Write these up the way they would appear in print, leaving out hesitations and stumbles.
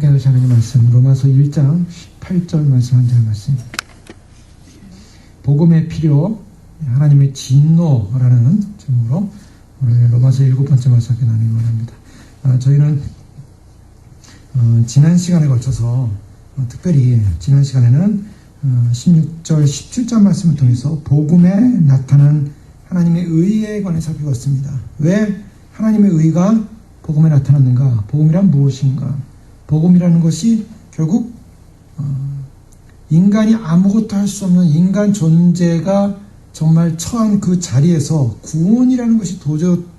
함께 하실 하나님 말씀, 로마서 1장 18절 말씀 한 절 말씀. 복음의 필요, 하나님의 진노라는 제목으로 오늘 로마서 7번째 말씀 함께 나누기 원합니다. 저희는 지난 시간에 걸쳐서 특별히 지난 시간에는 16절, 17절 말씀을 통해서 복음에 나타난 하나님의 의에 관해 살펴봤습니다. 왜 하나님의 의가 복음에 나타났는가? 복음이란 무엇인가? 복음이라는 것이 결국 인간이 아무것도 할 수 없는 인간 존재가 정말 처한 그 자리에서 구원이라는 것이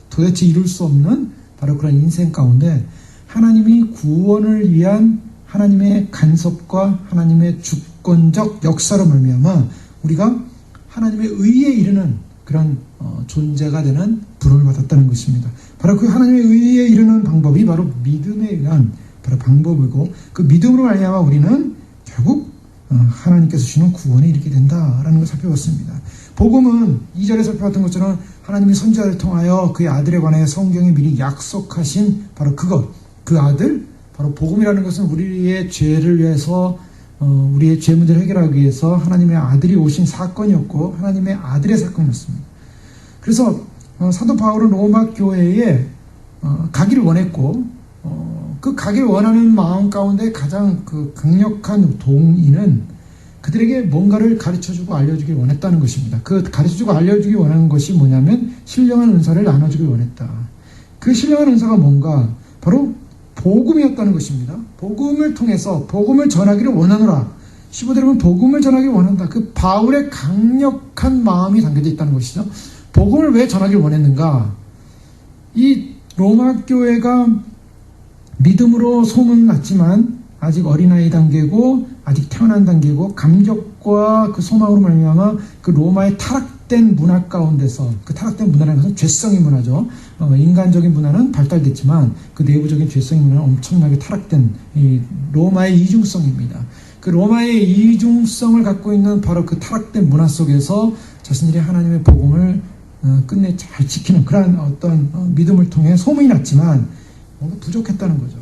도대체 이룰 수 없는 바로 그런 인생 가운데 하나님이 구원을 위한 하나님의 간섭과 하나님의 주권적 역사로 말미암아 우리가 하나님의 의에 이르는 그런 존재가 되는 부름을 받았다는 것입니다. 바로 그 하나님의 의에 이르는 방법이 바로 믿음에 의한 바로 방법이고, 그 믿음으로 말미암아 우리는 결국 하나님께서 주시는 구원에 이르게 된다라는 것을 살펴봤습니다. 복음은 2절에 살펴봤던 것처럼 하나님이 선지자를 통하여 그의 아들에 관하여 성경에 미리 약속하신 바로 그것, 그 아들, 바로 복음이라는 것은 우리의 죄를 위해서 우리의 죄 문제를 해결하기 위해서 하나님의 아들이 오신 사건이었고 하나님의 아들의 사건이었습니다. 그래서 사도 바울은 로마 교회에 가기를 원했고 그 가기를 원하는 마음 가운데 가장 그 강력한 동의는 그들에게 뭔가를 가르쳐주고 알려주길 원했다는 것입니다. 그 가르쳐주고 알려주기 원하는 것이 뭐냐면 신령한 은사를 나눠주길 원했다. 그 신령한 은사가 뭔가? 바로 복음이었다는 것입니다. 복음을 통해서 복음을 전하기를 원하노라. 15절에 보면 복음을 전하기를 원한다. 그 바울의 강력한 마음이 담겨져 있다는 것이죠. 복음을 왜 전하기를 원했는가? 이 로마 교회가 믿음으로 소문났지만 아직 어린아이 단계고 아직 태어난 단계고 감격과 그 소망으로 말미암아 그 로마의 타락된 문화 가운데서, 그 타락된 문화라는 것은 죄성의 문화죠. 인간적인 문화는 발달됐지만 그 내부적인 죄성의 문화는 엄청나게 타락된 이 로마의 이중성입니다. 그 로마의 이중성을 갖고 있는 바로 그 타락된 문화 속에서 자신들이 하나님의 복음을 끝내 잘 지키는 그러한 어떤 믿음을 통해 소문이 났지만 뭔가 부족했다는 거죠.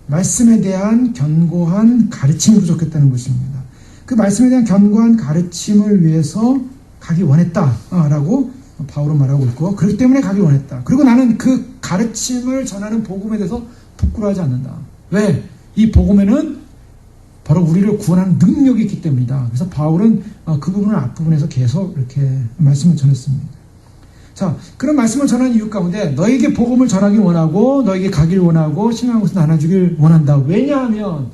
말씀에 대한 견고한 가르침이 부족했다는 것입니다. 그 말씀에 대한 견고한 가르침을 위해서 가기 원했다라고 바울은 말하고 있고, 그렇기 때문에 가기 원했다. 그리고 나는 그 가르침을 전하는 복음에 대해서 부끄러워하지 않는다. 왜? 이 복음에는 바로 우리를 구원하는 능력이 있기 때문이다. 그래서 바울은 그 부분을 앞부분에서 계속 이렇게 말씀을 전했습니다. 자, 그런 말씀을 전하는 이유 가운데 너에게 복음을 전하길 원하고 너에게 가길 원하고 신앙한 것을 나눠주길 원한다. 왜냐하면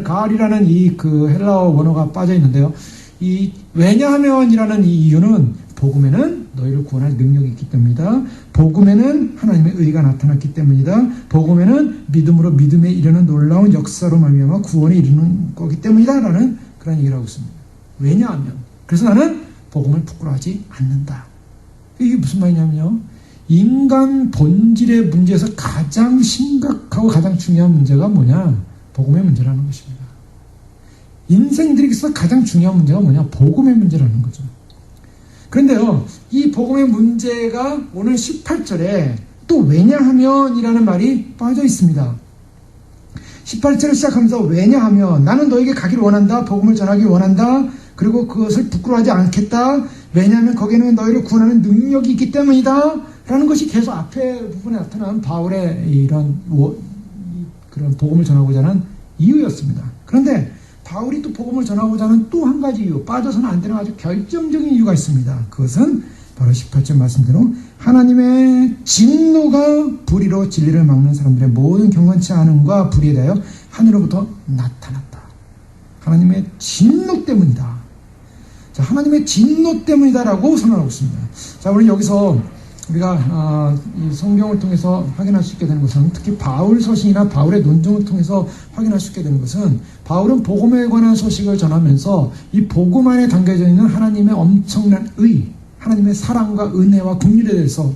가을이라는 이 그 헬라어 원어가 빠져 있는데요. 이 왜냐하면이라는 이 이유는 복음에는 너희를 구원할 능력이 있기 때문이다. 복음에는 하나님의 의가 나타났기 때문이다. 복음에는 믿음으로 믿음에 이르는 놀라운 역사로 말미암아 구원에 이르는 거기 때문이다. 라는 그런 얘기를 하고 있습니다. 왜냐하면. 그래서 나는 복음을 부끄러워하지 않는다. 이게 무슨 말이냐면요. 인간 본질의 문제에서 가장 심각하고 가장 중요한 문제가 뭐냐? 복음의 문제라는 것입니다. 인생들에게 있어서 가장 중요한 문제가 뭐냐? 복음의 문제라는 거죠. 그런데요, 이 복음의 문제가 오늘 18절에 또 왜냐하면이라는 말이 빠져 있습니다. 18절을 시작하면서 왜냐하면 나는 너에게 가기를 원한다. 복음을 전하기 원한다. 그리고 그것을 부끄러워하지 않겠다. 왜냐하면 거기에는 너희를 구원하는 능력이 있기 때문이다. 라는 것이 계속 앞에 부분에 나타난 바울의 이런 그런 복음을 전하고자 하는 이유였습니다. 그런데 바울이 또 복음을 전하고자 하는 또 한 가지 이유, 빠져서는 안 되는 아주 결정적인 이유가 있습니다. 그것은 바로 18절 말씀대로 하나님의 진노가 불의로 진리를 막는 사람들의 모든 경건치 않음과 불의에 대하여 하늘로부터 나타났다. 하나님의 진노 때문이다. 자, 하나님의 진노 때문이다라고 선언하고 있습니다. 자, 우리 여기서 우리가 이 성경을 통해서 확인할 수 있게 되는 것은, 특히 바울 서신이나 바울의 논증을 통해서 확인할 수 있게 되는 것은, 바울은 복음에 관한 소식을 전하면서 이 복음 안에 담겨져 있는 하나님의 엄청난 의, 하나님의 사랑과 은혜와 긍휼에 대해서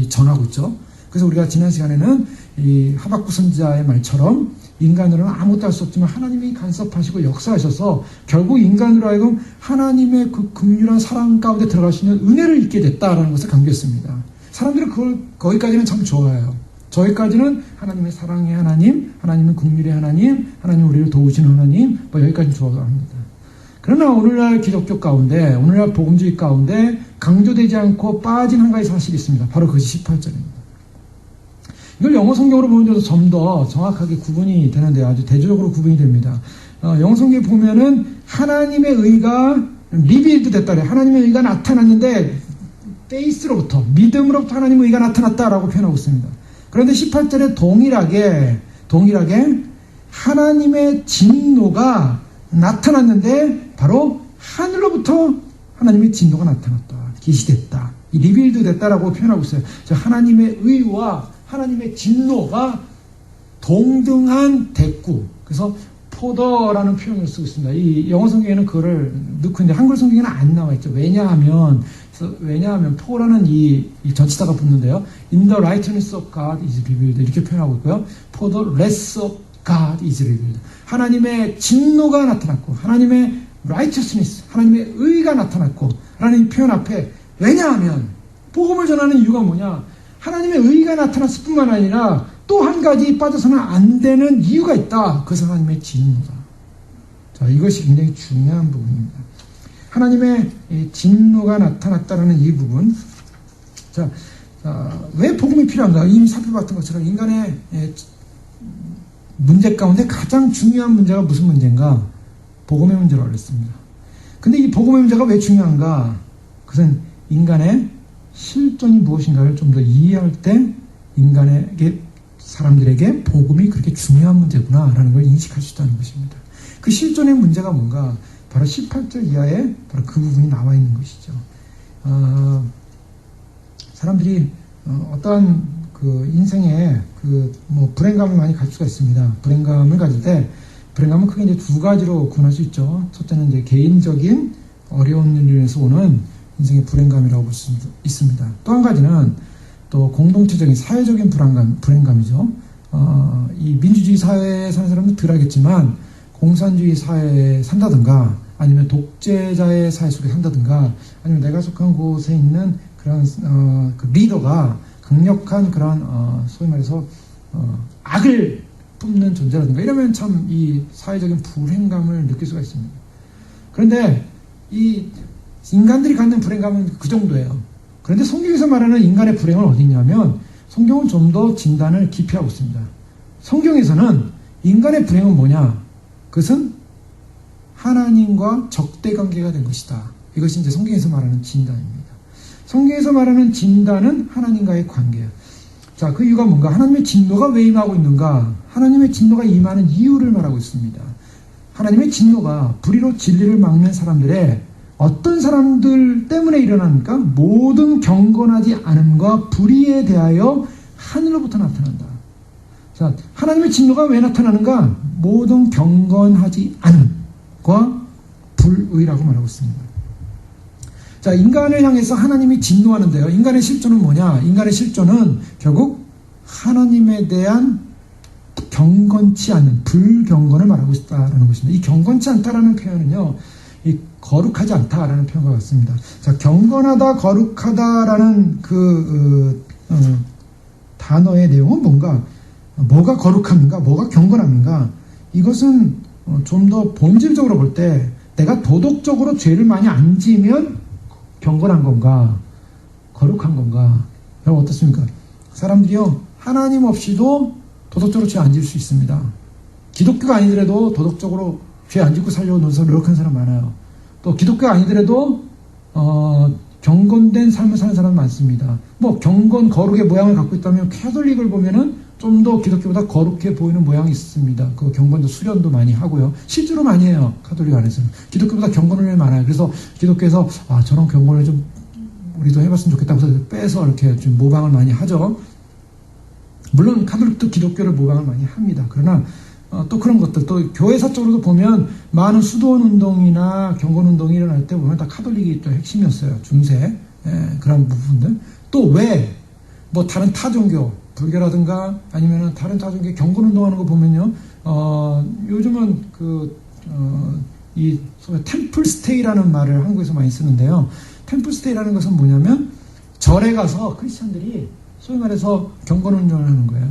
전하고 있죠. 그래서 우리가 지난 시간에는 이 하박국 선지자의 말처럼 인간으로는 아무것도 할 수 없지만 하나님이 간섭하시고 역사하셔서 결국 인간으로 하여금 하나님의 그 긍휼한 사랑 가운데 들어갈 수 있는 은혜를 잊게 됐다라는 것을 강조했습니다. 사람들은 거기까지는 참 좋아해요. 저기까지는 하나님의 사랑의 하나님, 하나님은 긍휼의 하나님, 하나님 우리를 도우시는 하나님, 뭐 여기까지 좋아합니다. 그러나 오늘날 기독교 가운데, 오늘날 복음주의 가운데 강조되지 않고 빠진 한 가지 사실이 있습니다. 바로 그것이 18절입니다. 이걸 영어 성경으로 보면 좀 더 정확하게 구분이 되는데 아주 대조적으로 구분이 됩니다. 영어 성경에 보면은 하나님의 의가 리빌드 됐다 그래요. 하나님의 의가 나타났는데 페이스로부터, 믿음으로부터 하나님의 의가 나타났다라고 표현하고 있습니다. 그런데 18절에 동일하게 하나님의 진노가 나타났는데 바로 하늘로부터 하나님의 진노가 나타났다. 계시됐다. 이 리빌드 됐다라고 표현하고 있어요. 하나님의 의와 하나님의 진노가 동등한 대꾸. 그래서 포더라는 표현을 쓰고 있습니다. 이 영어 성경에는 그거를 넣고 있는데 한글 성경에는 안 나와 있죠. 왜냐하면 포라는 이 전치사가 붙는데요. In the righteousness of God is revealed 이렇게 표현하고 있고요. For the wrath of God is revealed. 하나님의 진노가 나타났고 하나님의 righteousness, 하나님의 의가 나타났고 라는 이 표현 앞에 왜냐하면 복음을 전하는 이유가 뭐냐? 하나님의 의가 나타났을 뿐만 아니라 또 한 가지 빠져서는 안 되는 이유가 있다. 그것은 하나님의 진노다. 자, 이것이 굉장히 중요한 부분입니다. 하나님의 진노가 나타났다는 이 부분. 자, 왜 복음이 필요한가? 이미 살펴봤던 것처럼 인간의 문제 가운데 가장 중요한 문제가 무슨 문제인가? 복음의 문제로 알렸습니다. 근데 이 복음의 문제가 왜 중요한가? 그것은 인간의 실존이 무엇인가를 좀 더 이해할 때 사람들에게 복음이 그렇게 중요한 문제구나라는 걸 인식할 수 있다는 것입니다. 그 실존의 문제가 뭔가? 바로 18절 이하에 바로 그 부분이 나와 있는 것이죠. 사람들이 어떠한 그 인생에 불행감을 많이 가질 수가 있습니다. 불행감을 가질 때 불행감은 크게 이제 두 가지로 구분할 수 있죠. 첫째는 이제 개인적인 어려운 일로 인해서 오는 인생의 불행감이라고 볼 수 있습니다. 또 한 가지는 또 공동체적인 사회적인 불행감이죠. 이 민주주의 사회에 사는 사람은 덜 하겠지만 공산주의 사회에 산다든가 아니면 독재자의 사회 속에 산다든가 아니면 내가 속한 곳에 있는 그런 그 리더가 강력한 그런 소위 말해서 악을 뿜는 존재라든가 이러면 참 이 사회적인 불행감을 느낄 수가 있습니다. 그런데 이 인간들이 갖는 불행감은 그 정도예요. 그런데 성경에서 말하는 인간의 불행은 어디 있냐면 성경은 좀 더 진단을 깊이 하고 있습니다. 성경에서는 인간의 불행은 뭐냐? 그것은 하나님과 적대관계가 된 것이다. 이것이 이제 성경에서 말하는 진단입니다. 성경에서 말하는 진단은 하나님과의 관계예요. 자, 그 이유가 뭔가? 하나님의 진노가 왜 임하고 있는가? 하나님의 진노가 임하는 이유를 말하고 있습니다. 하나님의 진노가 불의로 진리를 막는 사람들의 어떤 사람들 때문에 일어납니까? 모든 경건하지 않음과 불의에 대하여 하늘로부터 나타난다. 자, 하나님의 진노가 왜 나타나는가? 모든 경건하지 않음과 불의라고 말하고 있습니다. 자, 인간을 향해서 하나님이 진노하는데요. 인간의 실존은 뭐냐? 인간의 실존은 결국 하나님에 대한 경건치 않은 불경건을 말하고 있다라는 것입니다. 이 경건치 않다라는 표현은요, 이 거룩하지 않다라는 표현과 같습니다. 자, 경건하다, 거룩하다라는 단어의 내용은 뭔가? 뭐가 거룩함인가? 뭐가 경건함인가? 이것은 좀 더 본질적으로 볼 때 내가 도덕적으로 죄를 많이 안 지으면 경건한 건가? 거룩한 건가? 여러분 어떻습니까? 사람들이요, 하나님 없이도 도덕적으로 죄 안 지을 수 있습니다. 기독교가 아니더라도 도덕적으로 죄 안 짓고 살려고 노력하는 사람 많아요. 또 기독교가 아니더라도 경건된 삶을 사는 사람 많습니다. 뭐 경건, 거룩의 모양을 갖고 있다면 캐톨릭을 보면은 좀 더 기독교보다 거룩해 보이는 모양이 있습니다. 그 경건도 수련도 많이 하고요. 실제로 많이 해요. 가톨릭 안에서는. 기독교보다 경건을 많아요. 그래서 기독교에서 저런 경건을 좀 우리도 해봤으면 좋겠다고 해서 빼서 이렇게 좀 모방을 많이 하죠. 물론 가톨릭도 기독교를 모방을 많이 합니다. 그러나 또 그런 것들, 또 교회사적으로도 보면 많은 수도원 운동이나 경건 운동이 일어날 때 보면 다 가톨릭이 또 핵심이었어요. 중세. 그런 부분들. 또 왜, 뭐 다른 타종교, 불교라든가 아니면 다른 타종교 경건 운동하는 거 보면요, 요즘은 이 소위 템플 스테이라는 말을 한국에서 많이 쓰는데요. 템플 스테이라는 것은 뭐냐면 절에 가서 크리스천들이 소위 말해서 경건운동을 하는 거예요.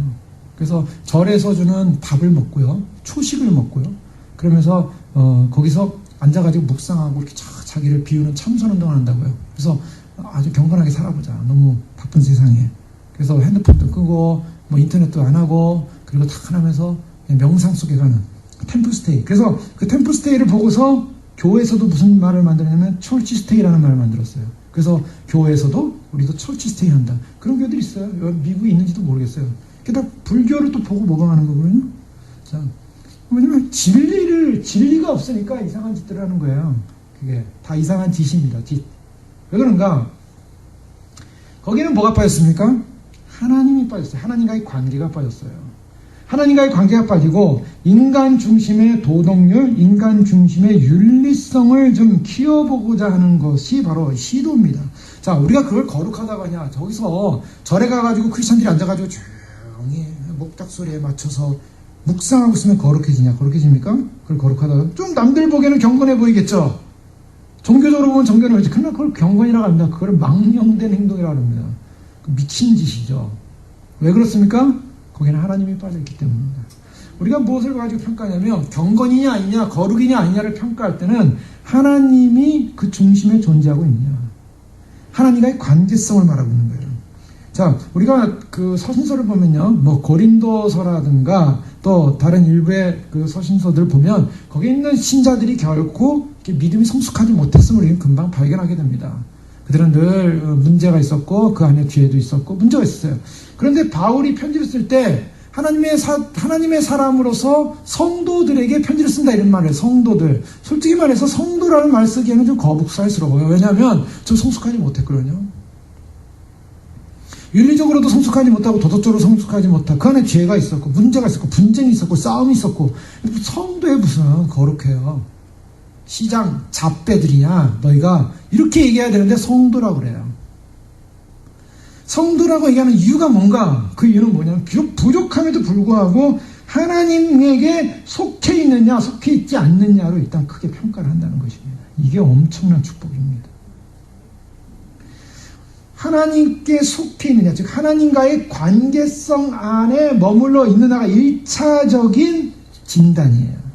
그래서 절에서 주는 밥을 먹고요. 초식을 먹고요. 그러면서 거기서 앉아가지고 묵상하고 이렇게 자기를 비우는 참선운동을 한다고요. 그래서 아주 경건하게 살아보자. 너무 바쁜 세상에. 그래서 핸드폰도 끄고 뭐 인터넷도 안 하고 그리고 탁 하면서 명상 속에 가는 템플스테이. 그래서 그 템플스테이를 보고서 교회에서도 무슨 말을 만들었냐면 철치스테이라는 말을 만들었어요. 그래서 교회에서도 우리도 철치스테이 한다. 그런 교회들이 있어요. 미국에 있는지도 모르겠어요. 게다가 불교를 또 보고 먹어가는 거거든요. 자, 왜냐면 진리가 없으니까 이상한 짓들을 하는 거예요. 그게 다 이상한 짓입니다. 짓. 왜 그런가? 거기는 뭐가 빠졌습니까? 하나님이 빠졌어요. 하나님과의 관계가 빠졌어요. 하나님과의 관계가 빠지고 인간 중심의 도덕률, 인간 중심의 윤리성을 좀 키워보고자 하는 것이 바로 시도입니다. 자, 우리가 그걸 거룩하다고 하냐? 저기서 절에 가가지고 크리스천들이 앉아가지고 조용히 목탁 소리에 맞춰서 묵상하고 있으면 거룩해지냐? 거룩해집니까? 그걸 거룩하다고? 좀 남들 보기에는 경건해 보이겠죠? 종교적으로 보면 경건해 보이지. 그러나 그걸 경건이라고 합니다. 그걸 망령된 행동이라고 합니다. 미친 짓이죠. 왜 그렇습니까? 거기는 하나님이 빠져있기 때문입니다. 우리가 무엇을 가지고 평가하냐면 경건이냐 아니냐, 거룩이냐 아니냐를 평가할 때는 하나님이 그 중심에 존재하고 있느냐, 하나님과의 관계성을 말하고 있는 거예요. 자, 우리가 그 서신서를 보면요, 뭐 고린도서라든가 또 다른 일부의 그 서신서들 보면 거기에 있는 신자들이 결코 믿음이 성숙하지 못했음을 우리는 금방 발견하게 됩니다. 그들은 늘 문제가 있었고 그 안에 죄도 있었고 문제가 있었어요. 그런데 바울이 편지를 쓸 때 하나님의 사람으로서 성도들에게 편지를 쓴다 이런 말을 해요. 성도들. 솔직히 말해서 성도라는 말 쓰기에는 좀 거북살스러워요. 왜냐하면 좀 성숙하지 못했거든요. 윤리적으로도 성숙하지 못하고 도덕적으로 성숙하지 못하고 그 안에 죄가 있었고 문제가 있었고 분쟁이 있었고 싸움이 있었고 성도에 무슨 거룩해요. 시장 잡배들이냐 너희가 이렇게 얘기해야 되는데 성도라고 그래요. 성도라고 얘기하는 이유가 뭔가? 그 이유는 뭐냐면 비록 부족함에도 불구하고 하나님에게 속해 있느냐 속해 있지 않느냐로 일단 크게 평가를 한다는 것입니다. 이게 엄청난 축복입니다. 하나님께 속해 있느냐, 즉 하나님과의 관계성 안에 머물러 있느냐가 1차적인 진단이에요.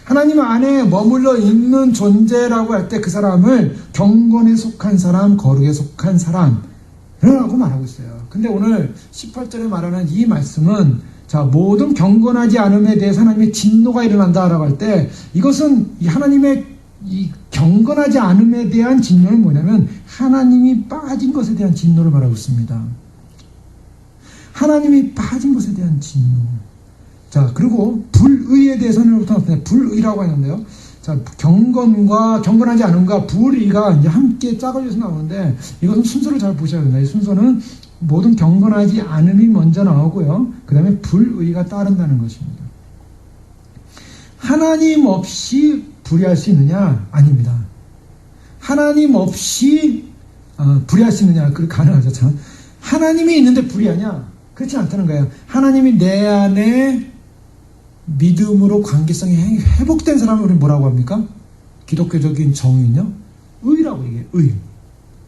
하나님 안에 머물러 있는 존재라고 할 때 그 사람을 경건에 속한 사람, 거룩에 속한 사람이라고 말하고 있어요. 근데 오늘 18절에 말하는 이 말씀은 자, 모든 경건하지 않음에 대해서 하나님의 진노가 일어난다라고 할 때 이것은 하나님의 이 경건하지 않음에 대한 진노는 뭐냐면 하나님이 빠진 것에 대한 진노를 말하고 있습니다. 하나님이 빠진 것에 대한 진노. 자, 그리고 불의에 대해서는 불의라고 하는데요. 자, 경건하지 않음과 불의가 이제 함께 짝을려서 나오는데 이것은 순서를 잘 보셔야 됩니다. 이 순서는 모든 경건하지 않음이 먼저 나오고요. 그 다음에 불의가 따른다는 것입니다. 하나님 없이 불의할 수 있느냐? 아닙니다. 하나님 없이 불의할 수 있느냐? 그게 가능하죠. 참. 하나님이 있는데 불의하냐? 그렇지 않다는 거예요. 하나님이 내 안에 믿음으로 관계성이 회복된 사람을 우리는 뭐라고 합니까? 기독교적인 정의는요? 의라고 얘기해요. 의.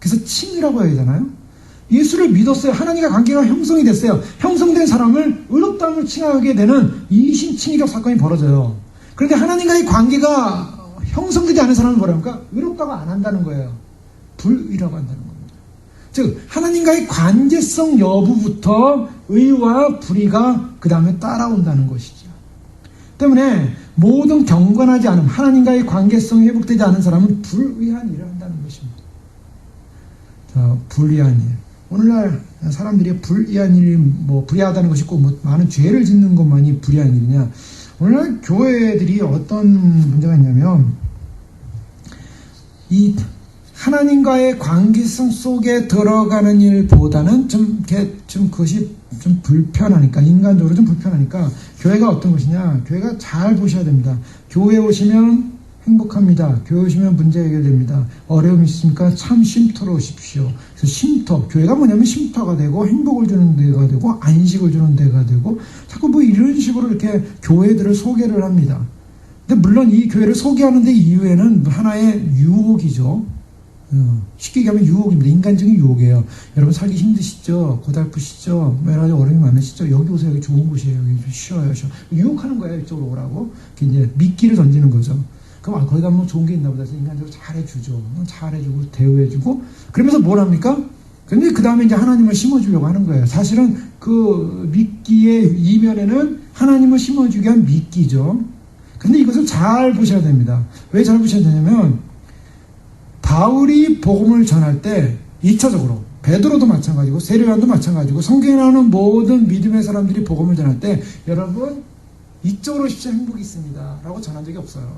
그래서 칭이라고 해야 되잖아요. 예수를 믿었어요. 하나님과 관계가 형성이 됐어요. 형성된 사람을 의롭다함을 칭하게 되는 이신칭의적 사건이 벌어져요. 그런데 하나님과의 관계가 형성되지 않은 사람은 뭐랍니까? 의롭다고 안 한다는 거예요. 불의라고 한다는 겁니다. 즉 하나님과의 관계성 여부부터 의와 불의가 그 다음에 따라온다는 것이죠. 때문에 모든 경건하지 않음, 하나님과의 관계성이 회복되지 않은 사람은 불의한 일을 한다는 것입니다. 자, 불의한 일. 오늘날 사람들이 불의한 일이 불의하다는 것이 꼭 많은 죄를 짓는 것만이 불의한 일이냐? 오늘날 교회들이 어떤 문제가 있냐면 이 하나님과의 관계성 속에 들어가는 일보다는 좀 그것이 좀 불편하니까, 인간적으로 좀 불편하니까 교회가 어떤 것이냐? 교회가 잘 보셔야 됩니다. 교회 오시면 행복합니다. 교회 오시면 문제 해결됩니다. 어려움이 있습니까? 참 쉼터로 오십시오. 그래서 쉼터, 교회가 뭐냐면 쉼터가 되고 행복을 주는 데가 되고 안식을 주는 데가 되고 자꾸 이런 식으로 이렇게 교회들을 소개를 합니다. 근데 물론 이 교회를 소개하는 데 이유에는 하나의 유혹이죠. 쉽게 얘기하면 유혹입니다. 인간적인 유혹이에요. 여러분 살기 힘드시죠? 고달프시죠? 여러 가지 어려움이 많으시죠? 여기 오세요. 여기 좋은 곳이에요. 여기 쉬어요. 유혹하는 거예요. 이쪽으로 오라고. 이제 미끼를 던지는 거죠. 그럼 거기 가면 좋은 게 있나 보다 해서 인간적으로 잘해주죠. 잘해주고 대우해주고 그러면서 뭘 합니까? 근데 그 다음에 이제 하나님을 심어주려고 하는 거예요. 사실은 그 미끼의 이면에는 하나님을 심어주기 위한 미끼죠. 근데 이것을 잘 보셔야 됩니다. 왜 잘 보셔야 되냐면 바울이 복음을 전할 때 2차적으로 베드로도 마찬가지고 세례요한도 마찬가지고 성경에 나오는 모든 믿음의 사람들이 복음을 전할 때 여러분 이쪽으로 오십시오. 행복이 있습니다. 라고 전한 적이 없어요.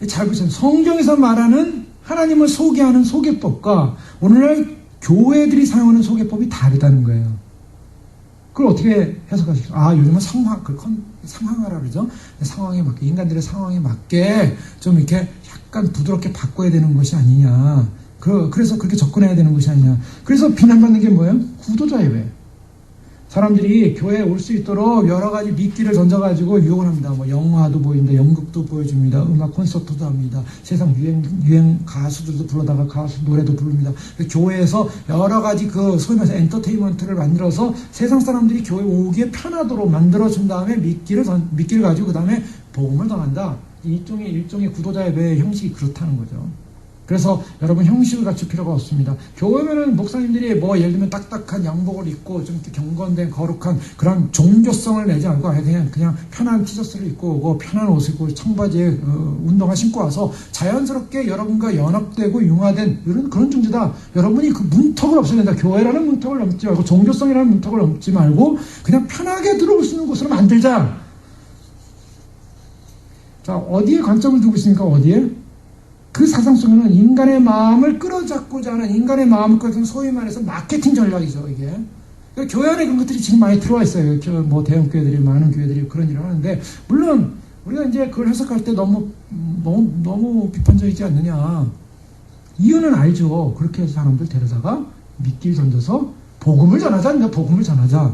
잘 보세요. 성경에서 말하는 하나님을 소개하는 소개법과 오늘날 교회들이 사용하는 소개법이 다르다는 거예요. 그걸 어떻게 해석하시죠? 요즘은 상황하라 그러죠. 상황에 맞게, 인간들의 상황에 맞게 좀 이렇게 약간 부드럽게 바꿔야 되는 것이 아니냐. 그래서 그렇게 접근해야 되는 것이 아니냐. 그래서 비난받는 게 뭐예요? 구도자 예배. 사람들이 교회에 올 수 있도록 여러 가지 미끼를 던져가지고 유혹을 합니다. 뭐 영화도 보입니다. 연극도 보여줍니다. 음악 콘서트도 합니다. 세상 유행 가수들도 불러다가 가수 노래도 부릅니다. 교회에서 여러 가지 소위 말해서 엔터테인먼트를 만들어서 세상 사람들이 교회 오기에 편하도록 만들어준 다음에 미끼를 가지고 그 다음에 복음을 전한다. 일종의 구도자 예배의 형식이 그렇다는 거죠. 그래서 여러분 형식을 갖출 필요가 없습니다. 교회면은 목사님들이 뭐 예를 들면 딱딱한 양복을 입고 좀 이렇게 경건된 거룩한 그런 종교성을 내지 않고 그냥 편한 티셔츠를 입고 오고 편한 옷을 입고 청바지에 운동화 신고 와서 자연스럽게 여러분과 연합되고 융화된 그런 존재다. 여러분이 그 문턱을 없애야 된다. 교회라는 문턱을 넘지 말고 종교성이라는 문턱을 넘지 말고 그냥 편하게 들어올 수 있는 곳으로 만들자. 자, 어디에 관점을 두고 있습니까? 어디에? 그 사상 속에는 인간의 마음을 끌어잡고자 하는 인간의 마음을 끌어잡는 소위 말해서 마케팅 전략이죠, 이게. 그러니까 교회 안에 그런 것들이 지금 많이 들어와 있어요. 뭐 대형 교회들이, 많은 교회들이 그런 일을 하는데, 물론 우리가 이제 그걸 해석할 때 너무 비판적이지 않느냐. 이유는 알죠. 그렇게 해서 사람들 데려다가 미끼를 던져서 복음을 전하자. 복음을 전하자.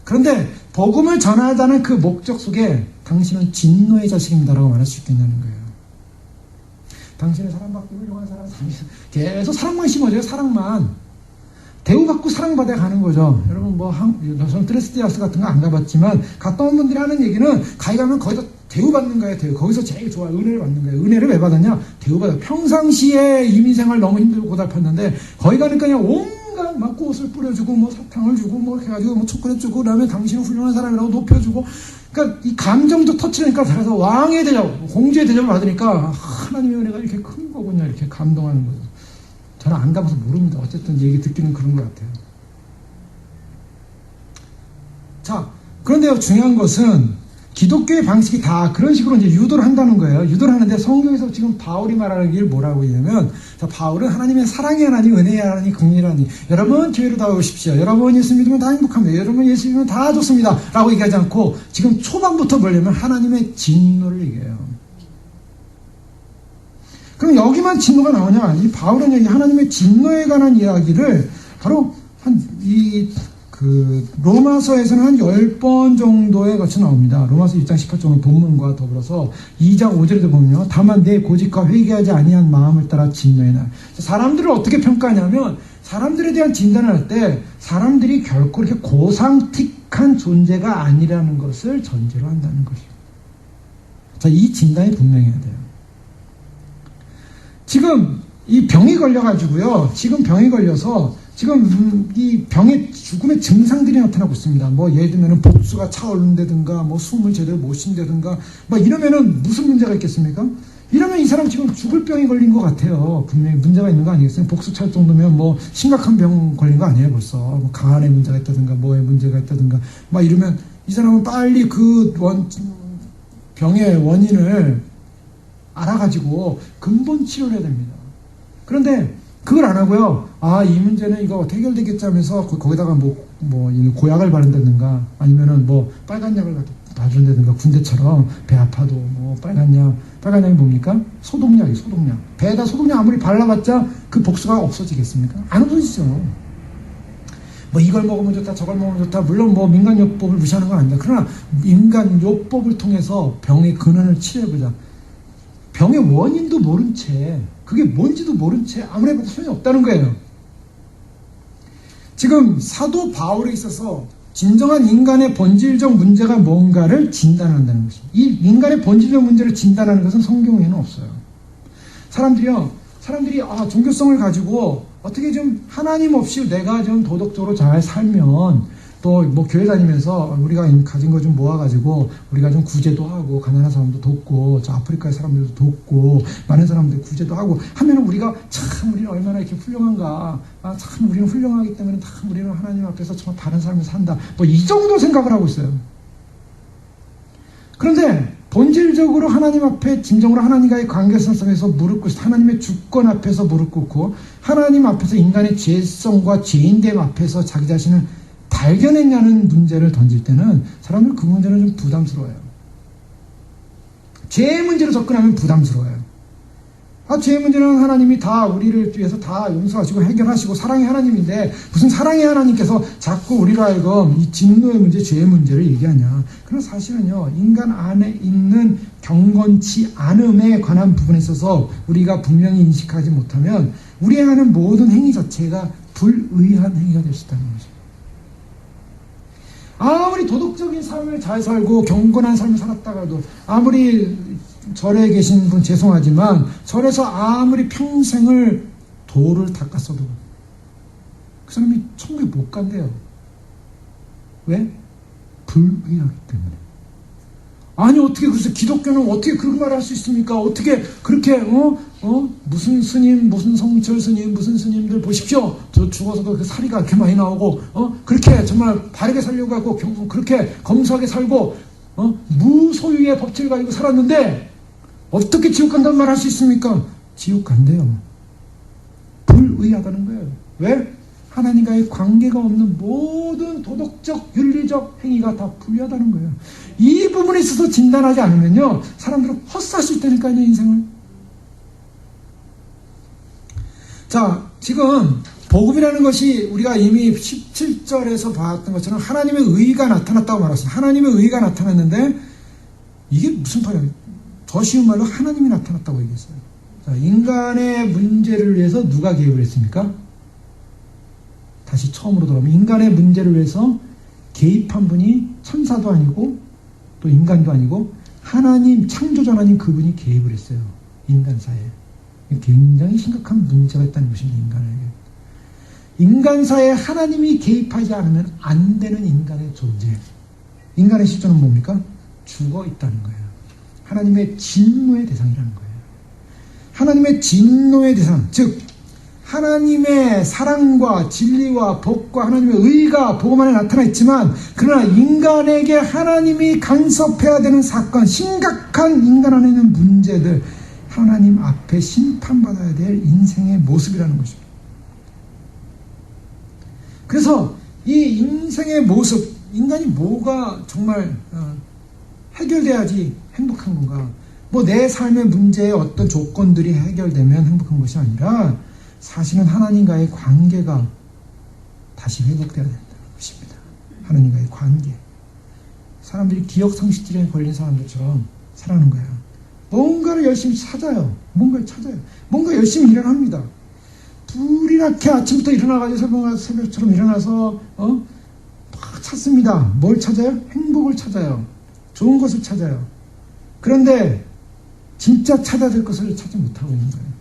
그런데 복음을 전하자는 그 목적 속에 당신은 진노의 자식입니다라고 말할 수 있겠냐는 거예요. 당신은 사랑받고 훌륭한 사람, 계속 사랑만 심어줘요. 사랑만. 대우받고 사랑받아 가는 거죠. 여러분 저는 트레스티아스 같은 거 안 가봤지만 갔다 온 분들이 하는 얘기는 가기 가면 거기서 대우받는 거예요. 거기서 제일 좋아. 은혜를 받는 거예요. 은혜를 왜 받았냐? 대우받아. 평상시에 이민생활 너무 힘들고 고달팠는데 거기 가니까 그냥 온갖 막 꽃을 뿌려주고 뭐 사탕을 주고 뭐 해가지고 뭐 초콜릿 주고 그다음에 당신은 훌륭한 사람이라고 높여주고 그러니까 이 감정도 터치니까 가서 왕의 대접, 공주의 대접을 받으니까 하나님의 은혜가 이렇게 큰 거군요. 이렇게 감동하는 거죠. 저는 안 가봐서 모릅니다. 어쨌든 얘기 듣기는 그런 것 같아요. 자, 그런데요, 중요한 것은 기독교의 방식이 다 그런 식으로 이제 유도를 한다는 거예요. 유도를 하는데 성경에서 지금 바울이 말하는 게 뭐라고 하냐면, 자, 바울은 하나님의 사랑의 하나님, 은혜의 하나님, 긍휼의 하나님. 여러분 교회로 다 오십시오. 여러분 예수 믿으면 다 행복합니다. 여러분 예수 믿으면 다 좋습니다. 라고 얘기하지 않고 지금 초반부터 보려면 하나님의 진노를 얘기해요. 그럼 여기만 진노가 나오냐? 이 바울은 여기 하나님의 진노에 관한 이야기를 바로 로마서에서는 한 10번 정도에 거쳐 나옵니다. 로마서 1장 18절은 본문과 더불어서 2장 5절에도 보면요. 다만 내 고집과 회개하지 아니한 마음을 따라 진노의 날. 사람들을 어떻게 평가하냐면 사람들에 대한 진단을 할 때 사람들이 결코 이렇게 고상틱한 존재가 아니라는 것을 전제로 한다는 것이죠. 자, 이 진단이 분명해야 돼요. 지금 이 병이 걸려가지고요. 지금 병이 걸려서 지금 이 병의 죽음의 증상들이 나타나고 있습니다. 뭐 예를 들면 복수가 차오른다든가 뭐 숨을 제대로 못 쉰다든가 뭐 이러면은 무슨 문제가 있겠습니까? 이러면 이 사람 지금 죽을 병이 걸린 것 같아요. 분명히 문제가 있는 거 아니겠어요? 복수 찰 정도면 뭐 심각한 병 걸린 거 아니에요 벌써. 뭐 강한에 문제가 있다든가 뭐에 문제가 있다든가 막 이러면 이 사람은 빨리 그 병의 원인을 알아가지고 근본 치료를 해야 됩니다. 그런데 그걸 안 하고요. 이 문제는 이거 어떻게 해결되겠지 하면서 거기다가 고약을 바른다든가 아니면은 빨간 약을 바른다든가 군대처럼 배 아파도 빨간 약이 뭡니까? 소독약이에요, 소독약. 배에다 소독약 아무리 발라봤자 그 복수가 없어지겠습니까? 안 없어지죠. 이걸 먹으면 좋다, 저걸 먹으면 좋다. 물론 민간요법을 무시하는 건 아닙니다. 그러나 인간요법을 통해서 병의 근원을 치료해보자. 병의 원인도 모른 채 그게 뭔지도 모른 채 아무리 해봐도 소용이 없다는 거예요. 지금 사도 바울에 있어서 진정한 인간의 본질적 문제가 뭔가를 진단한다는 것입니다. 이 인간의 본질적 문제를 진단하는 것은 성경에는 없어요. 사람들이 종교성을 가지고 어떻게 좀 하나님 없이 내가 좀 도덕적으로 잘 살면 또 뭐 교회 다니면서 우리가 가진 거 좀 모아가지고 우리가 좀 구제도 하고 가난한 사람도 돕고 저 아프리카의 사람들도 돕고 많은 사람들 구제도 하고 하면은 우리가 참 우리는 얼마나 이렇게 훌륭한가, 참 우리는 훌륭하기 때문에 참 우리는 하나님 앞에서 정말 바른 삶을 산다, 뭐 이 정도 생각을 하고 있어요. 그런데 본질적으로 하나님 앞에 진정으로 하나님과의 관계성에서 무릎 꿇고 하나님의 주권 앞에서 무릎 꿇고 하나님 앞에서 인간의 죄성과 죄인됨 앞에서 자기 자신을 발견했냐는 문제를 던질 때는 사람들 그 문제는 좀 부담스러워요. 죄의 문제로 접근하면 부담스러워요. 죄의 문제는 하나님이 다 우리를 위해서 다 용서하시고 해결하시고 사랑의 하나님인데 무슨 사랑의 하나님께서 자꾸 우리로 하여금 이 진노의 문제, 죄의 문제를 얘기하냐. 그런 사실은요, 인간 안에 있는 경건치 않음에 관한 부분에 있어서 우리가 분명히 인식하지 못하면 우리의 하는 모든 행위 자체가 불의한 행위가 될 수 있다는 거죠. 아무리 도덕적인 삶을 잘 살고 경건한 삶을 살았다가도, 아무리 절에 계신 분 죄송하지만 절에서 아무리 평생을 도를 닦았어도 그 사람이 천국에 못 간대요. 왜? 불의하기 때문에. 아니 어떻게 그래서 기독교는 어떻게 그런 말을 할 수 있습니까? 어떻게 그렇게 무슨 스님, 무슨 성철 스님, 무슨 스님들 보십시오. 저 죽어서도 그 사리가 이렇게 많이 나오고 그렇게 정말 바르게 살려고 하고 그렇게 검소하게 살고 무소유의 법칙을 가지고 살았는데 어떻게 지옥 간다는 말 할 수 있습니까? 지옥 간대요. 불의하다는 거예요. 왜? 하나님과의 관계가 없는 모든 도덕적, 윤리적 행위가 다 불의하다는 거예요. 이 부분에 있어서 진단하지 않으면요, 사람들은 헛살 수 있다니까요, 인생을. 자, 지금 복음이라는 것이 우리가 이미 17절에서 봤던 것처럼 하나님의 의가 나타났다고 말했습니다. 하나님의 의가 나타났는데 이게 무슨 말이에요? 더 쉬운 말로 하나님이 나타났다고 얘기했어요. 자, 인간의 문제를 위해서 누가 개입을 했습니까? 다시 처음으로 돌아오면 인간의 문제를 위해서 개입한 분이 천사도 아니고 또 인간도 아니고 하나님, 창조자 하나님 그분이 개입을 했어요. 인간사에. 굉장히 심각한 문제가 있다는 것입니다. 인간에게. 인간사에 하나님이 개입하지 않으면 안 되는 인간의 존재. 인간의 실존은 뭡니까? 죽어 있다는 거예요. 하나님의 진노의 대상이라는 거예요. 하나님의 진노의 대상, 즉 하나님의 사랑과 진리와 법과 하나님의 의가 복음 안에 나타나 있지만, 그러나 인간에게 하나님이 간섭해야 되는 사건, 심각한 인간 안에 있는 문제들, 하나님 앞에 심판받아야 될 인생의 모습이라는 것입니다. 그래서 이 인생의 모습, 인간이 뭐가 정말 해결돼야지 행복한 건가? 뭐 내 삶의 문제의 어떤 조건들이 해결되면 행복한 것이 아니라 사실은 하나님과의 관계가 다시 회복되어야 된다는 것입니다. 하나님과의 관계. 사람들이 기억상실증에 걸린 사람들처럼 살아가는 거예요. 뭔가를 열심히 찾아요. 뭔가를 찾아요. 뭔가 열심히 일을 합니다. 불이 나게 아침부터 일어나가지고 새벽처럼 일어나서 막 찾습니다. 뭘 찾아요? 행복을 찾아요. 좋은 것을 찾아요. 그런데 진짜 찾아야 될 것을 찾지 못하고 있는 거예요.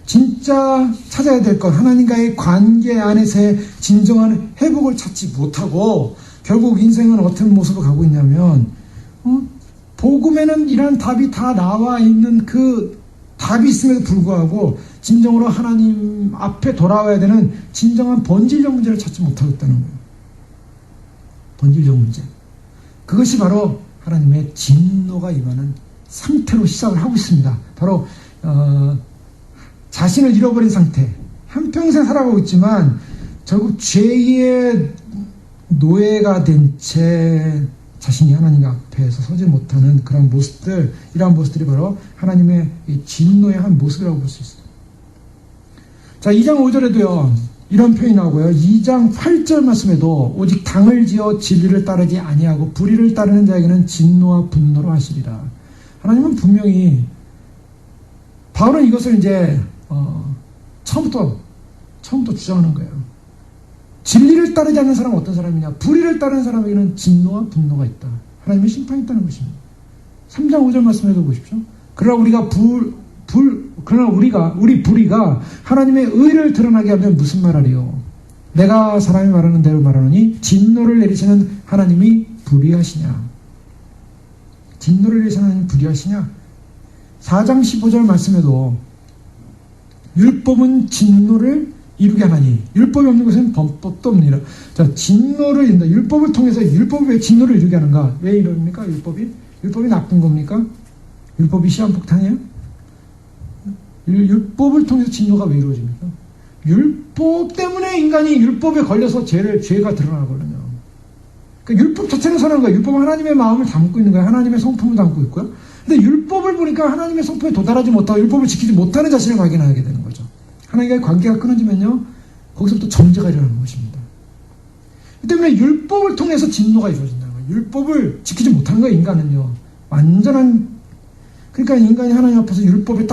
진짜 찾아야 될 것, 하나님과의 관계 안에서의 진정한 회복을 찾지 못하고 결국 인생은 어떤 모습으로 가고 있냐면 복음에는 이런 답이 다 나와 있는 그 답이 있음에도 불구하고 진정으로 하나님 앞에 돌아와야 되는 진정한 본질적 문제를 찾지 못하고 있다는 거예요. 본질적 문제. 그것이 바로 하나님의 진노가 임하는 상태로 시작을 하고 있습니다. 바로 자신을 잃어버린 상태, 한평생 살아가고 있지만 결국 죄의 노예가 된 채 자신이 하나님 앞에서 서지 못하는 그런 모습들, 이러한 모습들이 바로 하나님의 진노의 한 모습이라고 볼 수 있어요. 자, 2장 5절에도요 이런 표현이 나오고요, 2장 8절 말씀에도 오직 당을 지어 진리를 따르지 아니하고 불의를 따르는 자에게는 진노와 분노로 하시리라. 하나님은 분명히 바울은 이것을 이제 처음부터 주장하는 거예요. 진리를 따르지 않는 사람은 어떤 사람이냐? 불의를 따르는 사람에게는 진노와 분노가 있다. 하나님의 심판이 있다는 것입니다. 3장 5절 말씀해도 보십시오. 그러나 우리 불의가 하나님의 의를 드러나게 하면 무슨 말하리요? 내가 사람이 말하는 대로 말하노니 진노를 내리시는 하나님이 불의하시냐? 진노를 내리시는 하나님이 불의하시냐? 4장 15절 말씀에도 율법은 진노를 이루게 하나니 율법이 없는 것은 범법도 없느니라. 자, 진노를 이룬다. 율법을 통해서 율법이 왜 진노를 이루게 하는가? 왜 이럽니까? 율법이 나쁜 겁니까? 율법이 시한폭탄이에요? 율법을 통해서 진노가 왜 이루어집니까? 율법 때문에 인간이 율법에 걸려서 죄가 드러나거든요. 그러니까 율법 자체는 선한 거예요. 율법은 하나님의 마음을 담고 있는 거예요. 하나님의 성품을 담고 있고요. 근데 율법을 보니까 하나님의 성품에 도달하지 못하고 율법을 지키지 못하는 자신을 발견하게 되는 거죠. 하나님과의 관계가 끊어지면요, 거기서부터 정죄가 일어나는 것입니다. 이 때문에 율법을 통해서 진노가 이루어진다는 거예요. 율법을 지키지 못하는 거예요, 인간은요. 그러니까 인간이 하나님 앞에서 율법의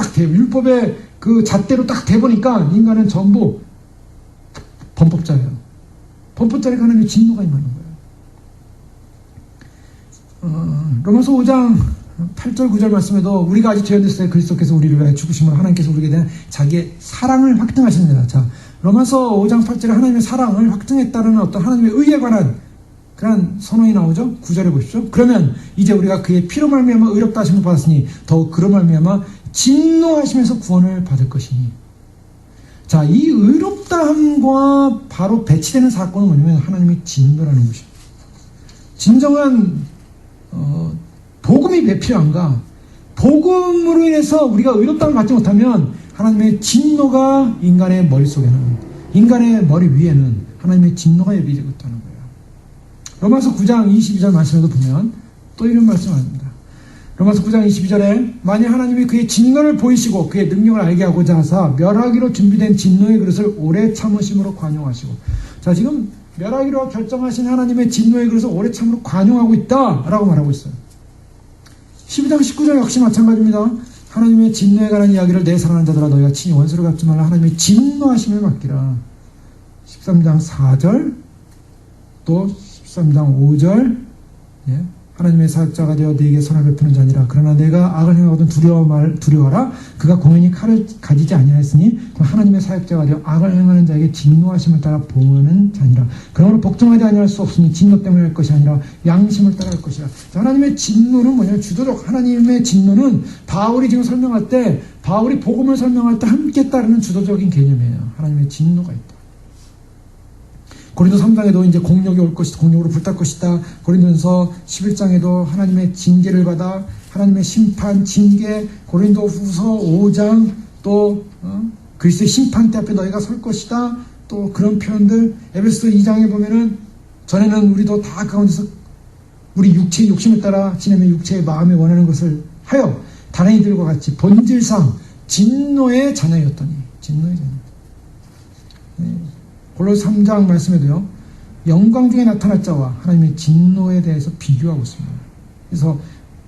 그 잣대로 딱 대보니까 인간은 전부 범법자예요. 범법자니까 하나님의 진노가 임하는 거예요. 로마서 5장 8절 9절 말씀에도 우리가 아직 죄 됐을 때 그리스도께서 우리를 위하여 죽으심으로 하나님께서 우리에게 대한 자기의 사랑을 확증하시느니라. 자, 로마서 5장 8절에 하나님의 사랑을 확증했다는 어떤 하나님의 의에 관한 그런 선언이 나오죠. 9절에 보십시오. 그러면 이제 우리가 그의 피로 말미암아 의롭다 하심을 받았으니 더욱 그로 말미암아 진노하시면서 구원을 받을 것이니. 자, 이 의롭다함과 바로 배치되는 사건은 뭐냐면 하나님의 진노라는 것입니다. 진정한 복음이 왜 필요한가? 복음으로 인해서 우리가 의롭다함을 받지 못하면 하나님의 진노가 인간의 머릿속에는, 인간의 머리 위에는 하나님의 진노가 예비되고 있다는 거예요. 로마서 9장 22절 말씀에도 보면 또 이런 말씀을 합니다. 로마서 9장 22절에 만일 하나님이 그의 진노를 보이시고 그의 능력을 알게 하고자 하사 멸하기로 준비된 진노의 그릇을 오래 참으심으로 관용하시고. 자, 지금 멸하기로 결정하신 하나님의 진노의 그릇을 오래 참으로 관용하고 있다라고 말하고 있어요. 12장 19절 역시 마찬가지입니다. 하나님의 진노에 관한 이야기를 내 사랑하는 자들아 너희가 친히 원수를 갚지 말라. 하나님의 진노하심을 맡기라. 13장 4절 또 13장 5절 하나님의 사역자가 되어 네게 선을 베푸는 자니라. 그러나 내가 악을 행하거든 두려워하라. 그가 공연히 칼을 가지지 아니하였으니 하나님의 사역자가 되어 악을 행하는 자에게 진노하심을 따라 보응하는 자니라. 그러므로 복종하지 아니할 수 없으니 진노 때문에 할 것이 아니라 양심을 따라 할 것이라. 자, 하나님의 진노는 뭐냐면 주도적 하나님의 진노는 바울이 지금 설명할 때, 바울이 복음을 설명할 때 함께 따르는 주도적인 개념이에요. 하나님의 진노가 있다. 고린도 3장에도 이제 공력이 올 것이다. 공력으로 불탈 것이다. 고린도전서 11장에도 하나님의 징계를 받아 하나님의 심판, 징계, 고린도 후서 5장 또 그리스도의 심판대 앞에 너희가 설 것이다. 또 그런 표현들. 에베소서 2장에 보면은 전에는 우리도 다 가운데서 우리 육체의 욕심을 따라 지내며 육체의 마음에 원하는 것을 하여 다른 이들과 같이 본질상 진노의 자녀였더니. 진노의 자녀. 골로새 3장 말씀에도요, 영광 중에 나타날 자와 하나님의 진노에 대해서 비교하고 있습니다. 그래서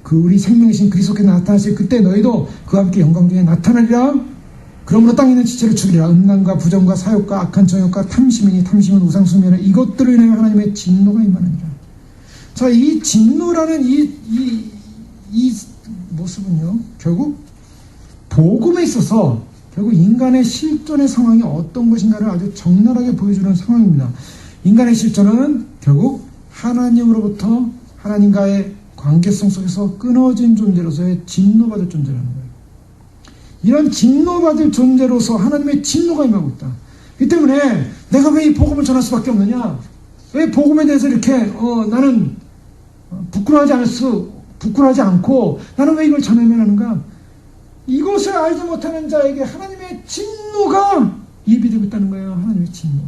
그 우리 생명이신 그리스도께서 나타나실 그때 너희도 그와 함께 영광 중에 나타나리라. 그러므로 땅에 있는 지체를 죽이리라. 음란과 부정과 사욕과 악한 정욕과 탐심이니 탐심은 우상숭배라. 이것들로 인하여 하나님의 진노가 임하느니라. 자, 이 진노라는 이 모습은요, 결국 복음에 있어서 결국 인간의 실존의 상황이 어떤 것인가를 아주 적나라하게 보여주는 상황입니다. 인간의 실존은 결국 하나님으로부터 하나님과의 관계성 속에서 끊어진 존재로서의 진노받을 존재라는 거예요. 이런 진노받을 존재로서 하나님의 진노가 임하고 있다. 이 때문에 내가 왜 이 복음을 전할 수밖에 없느냐? 왜 복음에 대해서 이렇게 나는 부끄러워하지 않고 나는 왜 이걸 전해야 하는가? 이것을 알지 못하는 자에게 하나님의 진노가 예비되고 있다는 거예요. 하나님의 진노가.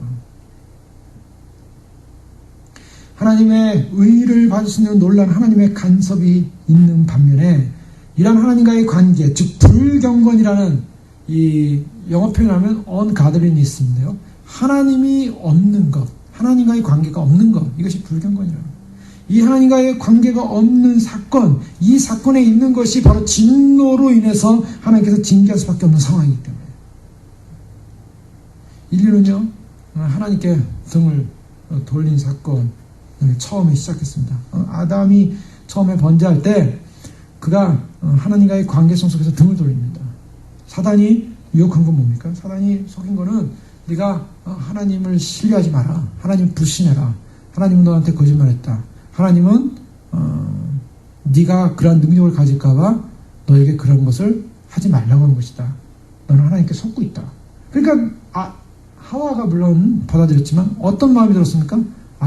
하나님의 의를 받을 수 있는 놀라운 하나님의 간섭이 있는 반면에 이런 하나님과의 관계, 즉 불경건이라는 이 영어 표현하면 ungodliness인데요. 하나님이 없는 것, 하나님과의 관계가 없는 것, 이것이 불경건이라는 거예요. 이 하나님과의 관계가 없는 사건, 이 사건에 있는 것이 바로 진노로 인해서 하나님께서 징계할 수밖에 없는 상황이기 때문에 인류는요 하나님께 등을 돌린 사건을 처음에 시작했습니다. 아담이 처음에 번제할 때 그가 하나님과의 관계성 속에서 등을 돌립니다. 사단이 유혹한 건 뭡니까? 사단이 속인 거는 네가 하나님을 신뢰하지 마라. 하나님 불신해라. 하나님은 너한테 거짓말했다. 하나님은 네가 그러한 능력을 가질까봐 너에게 그런 것을 하지 말라고 하는 것이다. 너는 하나님께 속고 있다. 그러니까 하와가 물론 받아들였지만 어떤 마음이 들었습니까?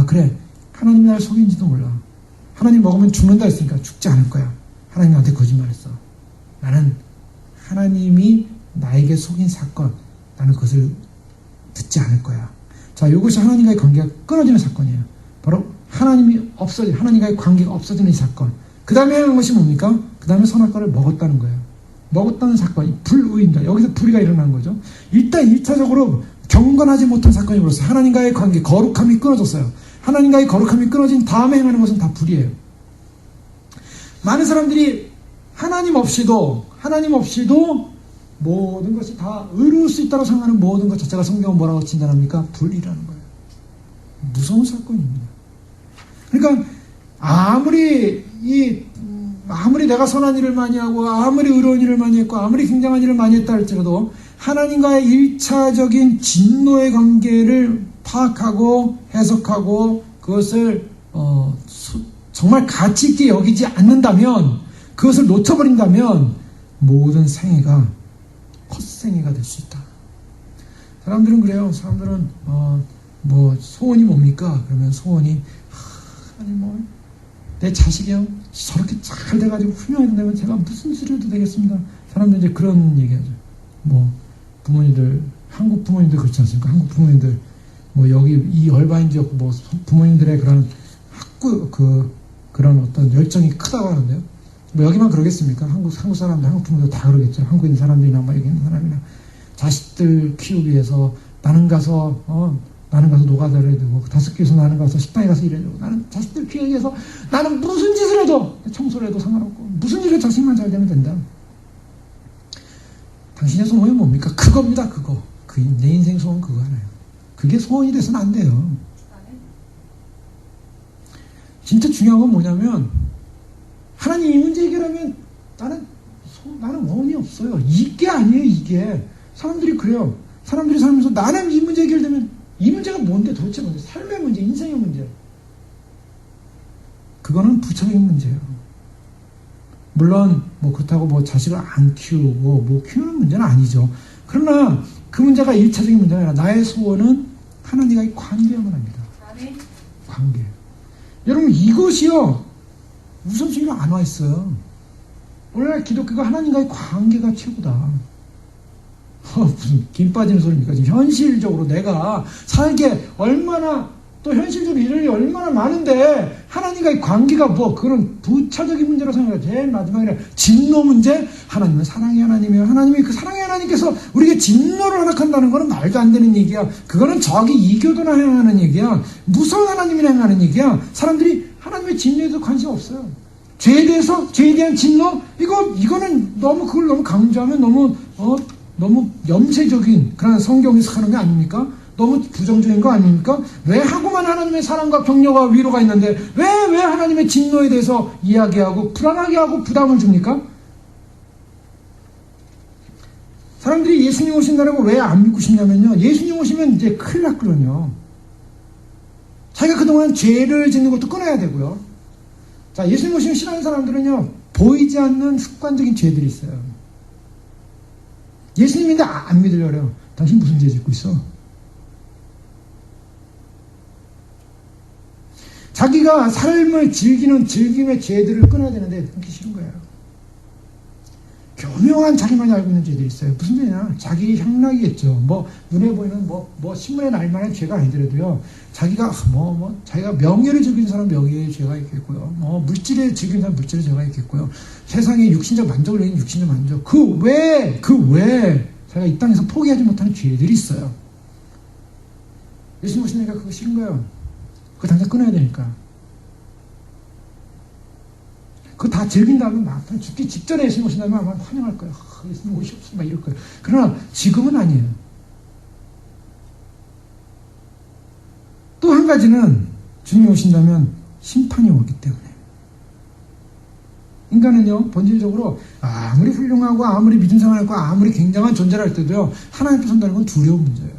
그래. 하나님이 나를 속인지도 몰라. 하나님 먹으면 죽는다 했으니까 죽지 않을 거야. 하나님 나한테 거짓말했어. 나는 하나님이 나에게 속인 사건, 나는 그것을 듣지 않을 거야. 자, 이것이 하나님과의 관계가 끊어지는 사건이에요. 바로 하나님과의 관계가 없어지는 이 사건. 그 다음에 하는 것이 뭡니까? 그 다음에 선악과를 먹었다는 거예요. 먹었다는 사건이 불의입니다. 여기서 불의가 일어난 거죠. 일단 1차적으로 경건하지 못한 사건이 벌어졌어요. 하나님과의 관계, 거룩함이 끊어졌어요. 하나님과의 거룩함이 끊어진 다음에 행하는 것은 다 불이에요. 많은 사람들이 하나님 없이도 모든 것이 다 의로울 수 있다고 생각하는 모든 것 자체가 성경은 뭐라고 진단합니까? 불이라는 거예요. 무서운 사건입니다. 그러니까 아무리 내가 선한 일을 많이 하고 아무리 의로운 일을 많이 했고 아무리 굉장한 일을 많이 했다 할지라도 하나님과의 1차적인 진노의 관계를 파악하고 해석하고 그것을 정말 가치 있게 여기지 않는다면, 그것을 놓쳐버린다면 모든 생애가 헛생애가 될 수 있다. 사람들은 그래요. 사람들은 소원이 뭡니까? 그러면 소원이 내 자식이요 저렇게 잘 돼가지고 훌륭하게 되면 제가 무슨 수를 해도 되겠습니다. 사람들이 이제 그런 얘기하죠. 부모님들, 한국 부모님들 그렇지 않습니까? 한국 부모님들 여기 이 얼바인 지역 부모님들의 그런 그런 어떤 열정이 크다고 하는데요. 여기만 그러겠습니까? 한국 사람들, 한국 부모들 다 그러겠죠. 한국에 있는 사람들이나 여기 있는 사람이나 자식들 키우기 위해서 나는 가서 노가다를 해야 되고, 다섯 교에서 나는 가서 식당에 가서 일해야 되고, 나는 자식들 키우기 위해서 나는 무슨 짓을 해도, 청소를 해도 상관없고, 무슨 일을 자식만 잘 되면 된다. 당신의 소원이 뭡니까? 그겁니다, 그거. 내 인생 소원 그거 하나요. 그게 소원이 돼서는 안 돼요. 진짜 중요한 건 뭐냐면, 하나님 이 문제 해결하면 나는 원이 없어요. 이게 아니에요, 이게. 사람들이 그래요. 사람들이 살면서 나는 이 문제 해결되면, 이 문제가 뭔데? 도대체 뭔데? 삶의 문제, 인생의 문제. 그거는 부처적인 문제예요. 물론 그렇다고 자식을 안 키우고 키우는 문제는 아니죠. 그러나 그 문제가 1차적인 문제가 아니라 나의 소원은 하나님과의 관계야만 합니다. 관계. 여러분 이것이요 우선순위로 안 와 있어요. 오늘날 기독교가 하나님과의 관계가 최고다. 무슨 김 빠지는 소리입니까? 지금 현실적으로 내가 살게 얼마나 또 현실적으로 일이 얼마나 많은데 하나님과의 관계가 그런 부차적인 문제라고 생각해요. 제일 마지막에 진노 문제. 하나님은 사랑의 하나님이에요. 하나님이 그 사랑의 하나님께서 우리에게 진노를 허락한다는 거는 말도 안 되는 얘기야. 그거는 저기 이교도나 행하는 얘기야. 무서운 하나님이나 행하는 얘기야. 사람들이 하나님의 진노에 대해서 관심 없어요. 죄에 대한 진노? 이거는 그걸 너무 강조하면 너무 염세적인 그런 성경 해석하는 게 아닙니까? 너무 부정적인 거 아닙니까? 왜 하고만 하나님의 사랑과 격려와 위로가 있는데 왜 하나님의 진노에 대해서 이야기하고 불안하게 하고 부담을 줍니까? 사람들이 예수님 오신다고 왜 안 믿고 싶냐면요. 예수님 오시면 이제 큰일 났거든요. 자기가 그동안 죄를 짓는 것도 끊어야 되고요. 자, 예수님 오시면 싫어하는 사람들은요. 보이지 않는 습관적인 죄들이 있어요. 예수님인데 안 믿으려고 그래요. 당신 무슨 죄 짓고 있어? 자기가 삶을 즐김의 죄들을 끊어야 되는데 끊기 싫은 거예요. 교묘한 자기만이 알고 있는 죄들이 있어요. 무슨 죄냐? 자기 향락이겠죠. 눈에 보이는 신문에 날 만한 죄가 아니더라도요. 자기가 자기가 명예를 즐기는 사람 명예의 죄가 있겠고요. 물질에 즐기는 사람 물질의 죄가 있겠고요. 세상에 육신적 만족을 내는 육신적 만족. 그 외에 자기가 이 땅에서 포기하지 못하는 죄들이 있어요. 예수님 오시니까 그거 싫은 거예요. 그거 당장 끊어야 되니까. 그거 다 즐긴다면 막 죽기 직전에 예수님 오신다면 아마 환영할 거예요. 예수님 오시옵소서 막 이럴 거예요. 그러나 지금은 아니에요. 또 한 가지는 주님이 오신다면 심판이 오기 때문에. 인간은요, 본질적으로 아무리 훌륭하고 아무리 믿음 생활하고 아무리 굉장한 존재를 할 때도요, 하나님 앞에 선다는 건 두려운 문제예요.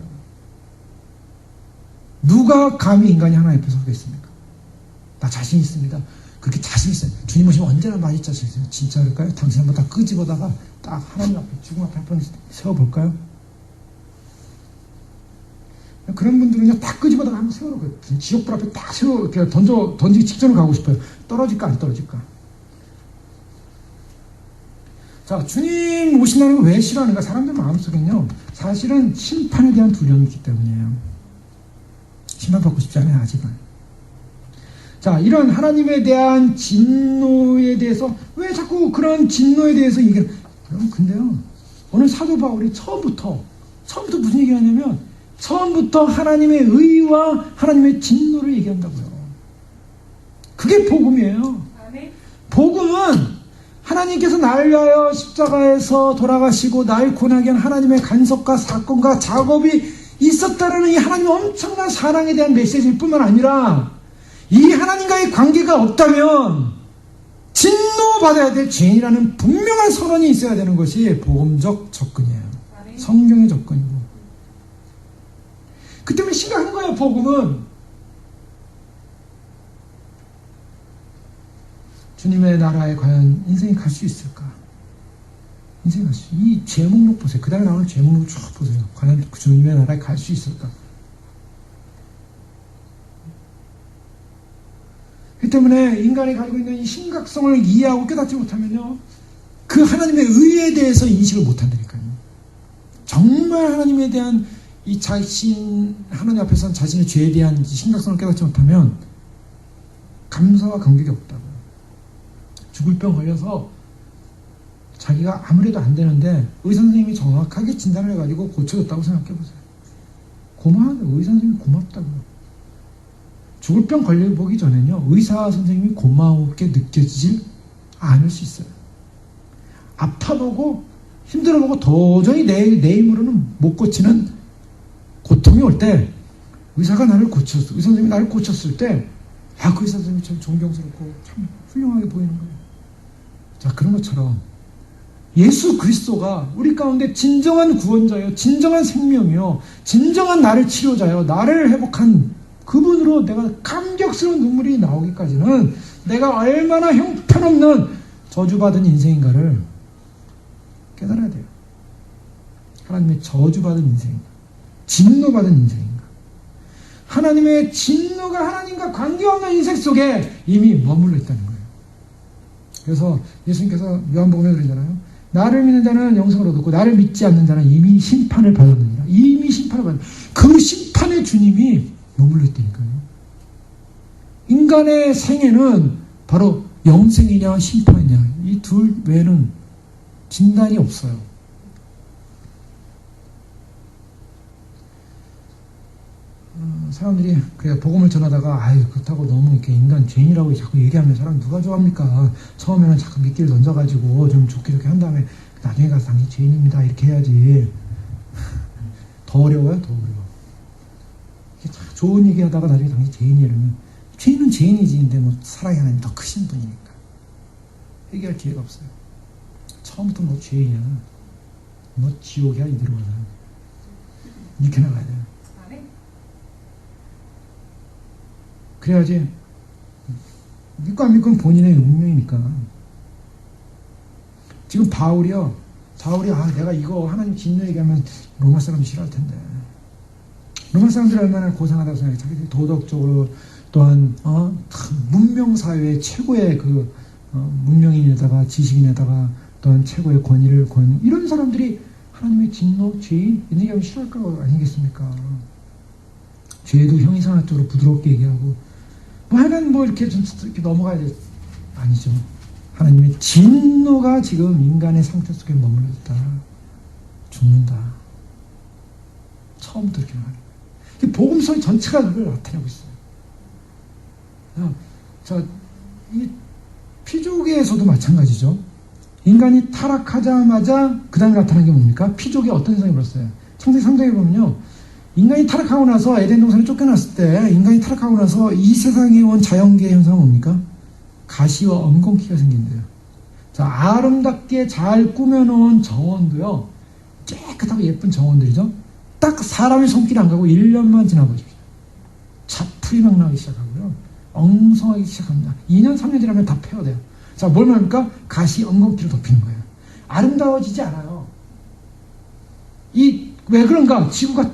누가 감히 인간이 하나님 앞에 서겠습니까? 나 자신 있습니다. 그렇게 자신 있어요. 주님 오시면 언제나 많이 자신 있어요. 진짜 그럴까요? 당신 한번 딱 끄집어다가 딱 하나님 앞에, 죽음 앞에 한번 세워볼까요? 그런 분들은요, 딱 끄집어다가 한번 세워놓고, 지옥불 앞에 딱 세워, 던지기 직전으로 가고 싶어요. 떨어질까, 안 떨어질까? 자, 주님 오신다는 걸 왜 싫어하는가? 사람들 마음속엔요, 사실은 심판에 대한 두려움이 있기 때문이에요. 심판받고 싶지 않아요, 아직은. 자, 이런 하나님에 대한 진노에 대해서, 왜 자꾸 그런 진노에 대해서 얘기를, 여러분, 근데요, 오늘 사도 바울이 처음부터 무슨 얘기를 하냐면, 처음부터 하나님의 의와 하나님의 진노를 얘기한다고요. 그게 복음이에요. 복음은 하나님께서 날 위하여 십자가에서 돌아가시고 날 구원하게 한 하나님의 간섭과 사건과 작업이 있었다라는 이 하나님의 엄청난 사랑에 대한 메시지일 뿐만 아니라 이 하나님과의 관계가 없다면 진노받아야 될 죄인이라는 분명한 선언이 있어야 되는 것이 복음적 접근이에요. 성경의 접근이고. 그 때문에 심각한 거예요, 복음은. 주님의 나라에 과연 인생이 갈 수 있을까? 인생이 갈 수, 이 제목록 보세요. 그 다음에 나오는 제목록 쭉 보세요. 과연 주님의 나라에 갈 수 있을까? 그 때문에 인간이 가지고 있는 이 심각성을 이해하고 깨닫지 못하면요, 그 하나님의 의에 대해서 인식을 못한다니까요. 정말 하나님에 대한 이 자신, 하나님 앞에서 자신의 죄에 대한 심각성을 깨닫지 못하면 감사와 감격이 없다고요. 죽을 병 걸려서 자기가 아무래도 안 되는데 의사 선생님이 정확하게 진단을 해가지고 고쳐줬다고 생각해보세요. 고마워요. 의사 선생님이 고맙다고요. 죽을 병 걸려보기 전에는요, 의사 선생님이 고마우게 느껴지질 않을 수 있어요. 아파보고 힘들어보고 도저히 내 힘으로는 못 고치는 고통이 올 때 의사가 나를 고쳤어. 의사 선생님이 나를 고쳤을 때, 야, 그 의사 선생님이 참 존경스럽고 참 훌륭하게 보이는 거예요. 자, 그런 것처럼 예수 그리스도가 우리 가운데 진정한 구원자요, 진정한 생명이요, 진정한 나를 치료자요, 나를 회복한 그분으로 내가 감격스러운 눈물이 나오기까지는 내가 얼마나 형편없는 저주받은 인생인가를 깨달아야 돼요. 하나님의 저주받은 인생인가, 진노받은 인생인가. 하나님의 진노가 하나님과 관계없는 인생 속에 이미 머물러 있다는 거예요. 그래서 예수님께서 요한복음에 그러잖아요. 나를 믿는 자는 영생을 얻었고 나를 믿지 않는 자는 이미 심판을 받았느니라. 이미 심판을 받았느니라. 그 심판의 주님이 머물러 있다니까요. 인간의 생애는 바로 영생이냐 심판이냐, 이 둘 외에는 진단이 없어요. 사람들이 그래 복음을 전하다가 아유 그렇다고 너무 이렇게 인간 죄인이라고 자꾸 얘기하면 사람 누가 좋아합니까? 처음에는 자꾸 미끼를 던져가지고 좀 좋게 한 다음에 나중에 가서 당신 죄인입니다 이렇게 해야지. 더 어려워요, 더 어려워. 좋은 얘기하다가 나중에 당신 죄인이야 이러면 죄인은 죄인이지. 근데 뭐 사랑의 하나님 더 크신 분이니까 해결할 기회가 없어요. 처음부터 뭐 죄인이야, 뭐 지옥이야 이대로 가서 이렇게 나가야 돼요. 그래야지. 믿고 안 믿고는 본인의 운명이니까. 지금 바울이요, 내가 이거 하나님 진노 얘기하면 로마 사람이 싫어할 텐데. 로마 사람들이 얼마나 고상하다고 생각해. 자기들이 도덕적으로 또한 문명사회의 최고의 그 문명인에다가 지식인에다가 또한 최고의 권위를 이런 사람들이 하나님의 진노, 죄인 이런 얘기하면 싫어할 거 아니겠습니까? 죄도 형이상학적으로 부드럽게 얘기하고 뭐 하여간 뭐 이렇게 좀 이렇게 넘어가야 돼. 아니죠. 하나님의 진노가 지금 인간의 상태 속에 머물러 있다. 죽는다. 처음부터 이렇게 말해요. 복음서 전체가 그걸 나타내고 있어요. 이 피조계에서도 마찬가지죠. 인간이 타락하자마자 그 다음에 나타난 게 뭡니까? 피조계 어떤 현상이 벌었어요? 창세기 3장에 보면요. 인간이 타락하고 나서 에덴 동산에 쫓겨났을 때 인간이 타락하고 나서 이 세상에 온 자연계의 현상은 뭡니까? 가시와 엉겅퀴가 생긴대요. 자, 아름답게 잘 꾸며놓은 정원도요. 깨끗하고 예쁜 정원들이죠. 딱 사람의 손길이 안 가고 1년만 지나보십시오. 자풀이 막 나기 시작하고요. 엉성하기 시작합니다. 2년, 3년 지나면 다 폐허돼요. 자, 뭘 말합니까? 가시 엉겅퀴를 덮이는 거예요. 아름다워지지 않아요. 왜 그런가? 지구가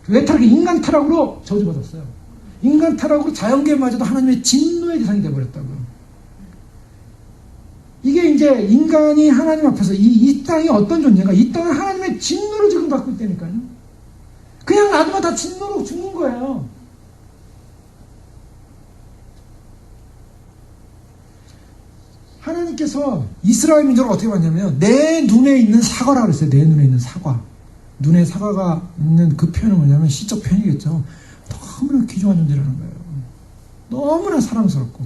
왜 타락해? 인간 타락으로 저주받았어요. 인간 타락으로 자연계마저도 하나님의 진노의 대상이 되어버렸다고요. 이게 이제 인간이 하나님 앞에서 이 땅이 어떤 존재인가? 이 땅은 하나님의 진노를 지금 받고 있다니까요. 그냥 놔두면 다 진노로 죽는 거예요. 하나님께서 이스라엘 민족을 어떻게 봤냐면 내 눈에 있는 사과라고 그랬어요. 내 눈에 있는 사과. 눈에 사과가 있는 그 표현은 뭐냐면 시적 표현이겠죠. 너무나 귀중한 존재라는 거예요. 너무나 사랑스럽고.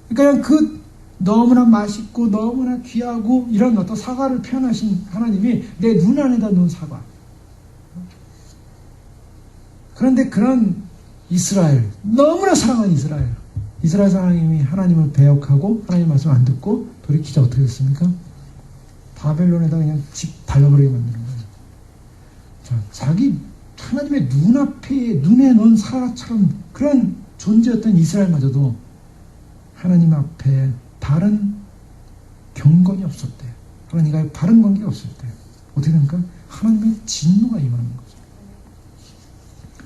그러니까 그 너무나 맛있고 너무나 귀하고 이런 어떤 사과를 표현하신 하나님이 내 눈 안에다 놓은 사과. 그런데 그런 이스라엘, 너무나 사랑하는 이스라엘 하나님이 하나님을 배역하고 하나님 말씀 안 듣고 돌이키자 어떻게 됐습니까? 바벨론에다 그냥 집 발라버리게 만드는 거예요. 자, 자기 하나님의 눈에 넣은 사과처럼 그런 존재였던 이스라엘마저도 하나님 앞에 바른 경건이 없었대. 하나님과의 바른 관계가 없을 때 어떻게 됩니까? 하나님의 진노가 임하는 거죠.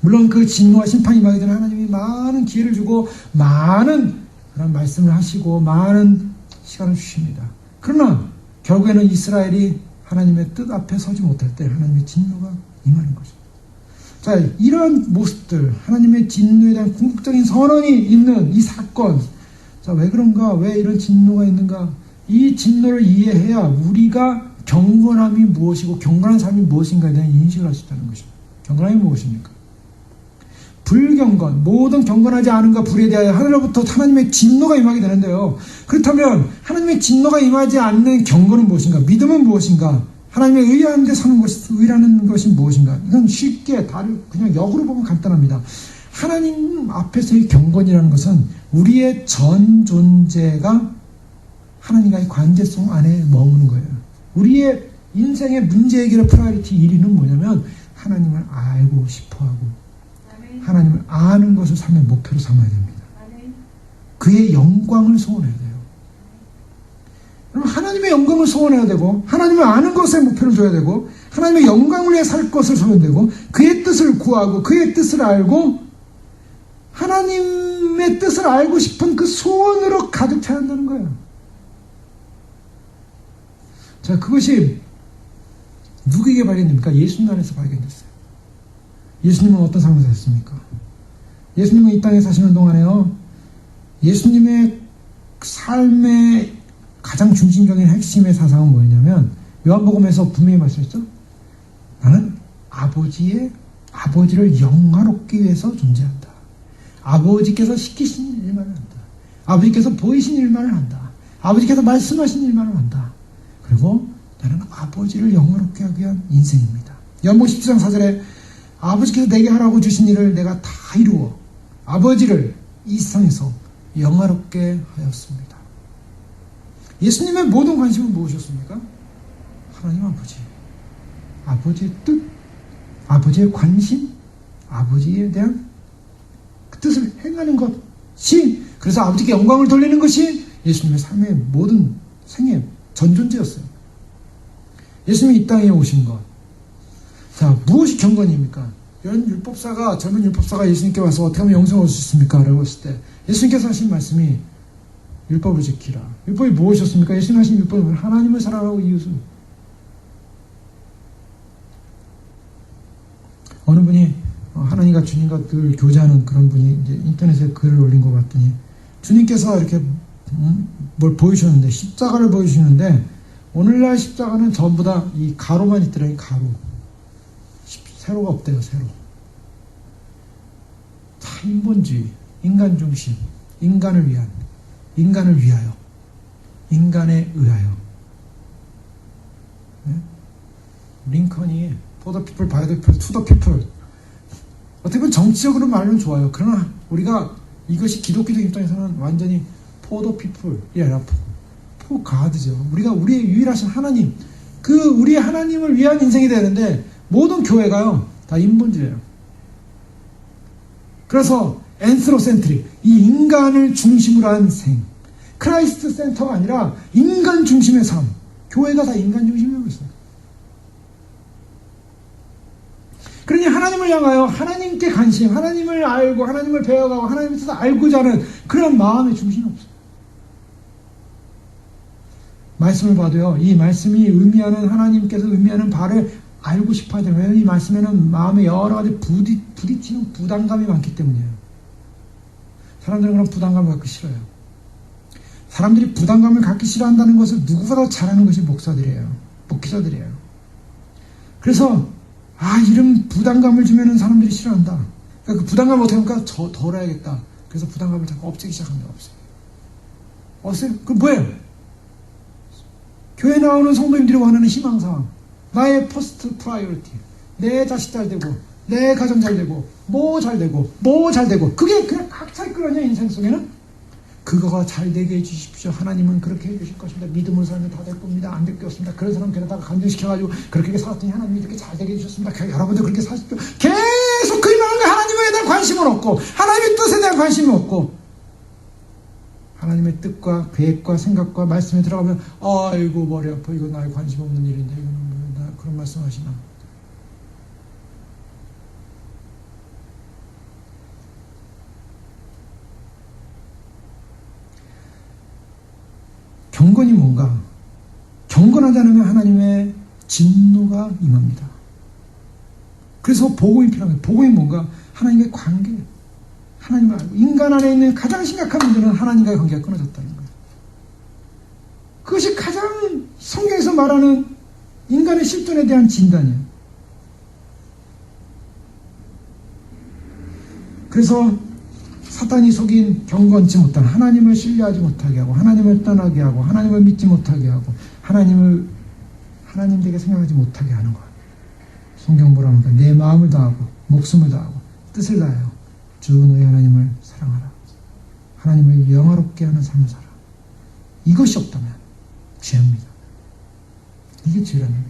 물론 그 진노와 심판이 임하게 되는 하나님이 많은 기회를 주고 많은 그런 말씀을 하시고 많은 시간을 주십니다. 그러나 결국에는 이스라엘이 하나님의 뜻 앞에 서지 못할 때 하나님의 진노가 임하는 거죠. 자, 이런 모습들, 하나님의 진노에 대한 궁극적인 선언이 있는 이 사건, 자, 왜 그런가? 왜 이런 진노가 있는가? 이 진노를 이해해야 우리가 경건함이 무엇이고 경건한 삶이 무엇인가에 대한 인식을 할 수 있다는 것입니다. 경건함이 무엇입니까? 불경건, 모든 경건하지 않은가 불에 대하여 하늘로부터 하나님의 진노가 임하게 되는데요. 그렇다면 하나님의 진노가 임하지 않는 경건은 무엇인가? 믿음은 무엇인가? 하나님의 의하는 데 사는 것이, 의라는 것이 무엇인가? 이건 쉽게 그냥 역으로 보면 간단합니다. 하나님 앞에서의 경건이라는 것은 우리의 전 존재가 하나님과의 관계성 안에 머무는 거예요. 우리의 인생의 문제 해결의 프라이어리티 1위는 뭐냐면 하나님을 알고 싶어하고 하나님을 아는 것을 삶의 목표로 삼아야 됩니다. 그의 영광을 소원해야 돼요. 그럼 하나님의 영광을 소원해야 되고 하나님을 아는 것에 목표를 줘야 되고 하나님의 영광을 위해 살 것을 소원되고 그의 뜻을 구하고 그의 뜻을 알고 하나님의 뜻을 알고 싶은 그 소원으로 가득 차야 한다는 거예요. 자, 그것이 누구에게 발견됩니까? 예수님 안에서 발견됐어요. 예수님은 어떤 삶을 사셨습니까? 예수님은 이 땅에 사시는 동안에요, 예수님의 삶의 가장 중심적인 핵심의 사상은 뭐였냐면 요한복음에서 분명히 말씀했죠. 나는 아버지를 영화롭기 위해서 존재한다. 아버지께서 시키신 일만을 한다. 아버지께서 보이신 일만을 한다. 아버지께서 말씀하신 일만을 한다. 그리고 나는 아버지를 영화롭게 하기 위한 인생입니다. 요한복음 17장 4절에 아버지께서 내게 하라고 주신 일을 내가 다 이루어 아버지를 이 세상에서 영화롭게 하였습니다. 예수님의 모든 관심은 무엇이었습니까? 하나님 아버지. 아버지의 뜻, 아버지의 관심, 아버지에 대한 그 뜻을 행하는 것이, 그래서 아버지께 영광을 돌리는 것이 예수님의 삶의 모든 생애 전존재였어요. 예수님이 이 땅에 오신 것. 자, 무엇이 경건입니까? 이런 젊은 율법사가 예수님께 와서 어떻게 하면 영생을 얻을 수 있습니까? 라고 했을 때 예수님께서 하신 말씀이 율법을 지키라. 율법이 무엇이었습니까? 예수님 하신 율법은 하나님을 사랑하고 이웃을. 어느 분이 하나님과 주님과 늘 교제하는 그런 분이 이제 인터넷에 글을 올린 것 같더니 주님께서 이렇게 뭘 보여주셨는데, 십자가를 보여주시는데 오늘날 십자가는 전부 다 이 가로만 있더라고요. 가로. 세로가 없대요. 세로. 다 인본주의, 인간 중심, 인간을 위하여. 인간에 의하여. 네? 링컨이 For the people, by the people, to the people. 어떻게 보면 정치적으로 말하면 좋아요. 그러나 우리가 이것이 기독교적 입장에서는 완전히 For the people이 아니라 For God죠. 우리가 우리의 유일하신 하나님, 그 우리의 하나님을 위한 인생이 되는데 모든 교회가요 다 인본주의예요. 그래서 엔스로센트릭, 이 인간을 중심으로 한 생, 크라이스트 센터가 아니라 인간 중심의 삶. 교회가 다 인간 중심이라고 있어요. 그러니 하나님을 향하여 하나님께 관심, 하나님을 알고 하나님을 배워가고 하나님의 뜻을 알고자 하는 그런 마음의 중심이 없어요. 말씀을 봐도요, 이 말씀이 의미하는, 하나님께서 의미하는 바를 알고 싶어 하잖아요. 왜냐하면 이 말씀에는 마음에 여러 가지 부딪히는 부담감이 많기 때문이에요. 사람들은 그런 부담감을 갖기 싫어요. 사람들이 부담감을 갖기 싫어한다는 것을 누구보다 잘하는 것이 목사들이에요. 목회자들이에요. 그래서 이런 부담감을 주면은 사람들이 싫어한다. 그러니까 그 부담감을 어떻게 하니까 덜 해야겠다. 그래서 부담감을 자꾸 없애기 시작합니다. 없어요. 그 뭐예요? 교회 나오는 성도님들이 원하는 희망사항. 나의 퍼스트 프라이어리티. 내 자식 잘 되고, 내 가정 잘 되고, 뭐 잘 되고, 뭐 잘 되고. 그게 그냥 각자 이끌어냐, 인생 속에는? 그거가 잘 되게 해주십시오. 하나님은 그렇게 해주실 것입니다. 믿음으로 살면 다 될 겁니다. 안 될 게 없습니다. 그런 사람 게다가 감정시켜가지고 그렇게 살았더니 하나님이 이렇게 잘 되게 해주셨습니다. 여러분들 그렇게 사십시오. 계속 그 말하는 거 하나님에 대한 관심은 없고 하나님의 뜻에 대한 관심이 없고 하나님의 뜻과 계획과 생각과 말씀에 들어가면 아이고 머리 아파. 이거 나의 관심 없는 일인데 이거는 나 그런 말씀 하시나. 경건이 뭔가? 경건하지 않으면 하나님의 진노가 임합니다. 그래서 복음이 필요한 거예요. 복음이 뭔가? 하나님의 관계. 하나님을 알고. 인간 안에 있는 가장 심각한 문제는 하나님과의 관계가 끊어졌다는 거예요. 그것이 가장 성경에서 말하는 인간의 실존에 대한 진단이에요. 그래서 사탄이 속인 경건치 못한 하나님을 신뢰하지 못하게 하고 하나님을 떠나게 하고 하나님을 믿지 못하게 하고 하나님 되게 생각하지 못하게 하는 것. 성경 뭐라 합니까? 내 마음을 다하고 목숨을 다하고 뜻을 다하여 주 너희 하나님을 사랑하라. 하나님을 영화롭게 하는 삶을 살아. 이것이 없다면 죄입니다. 이게 죄라는 거예요.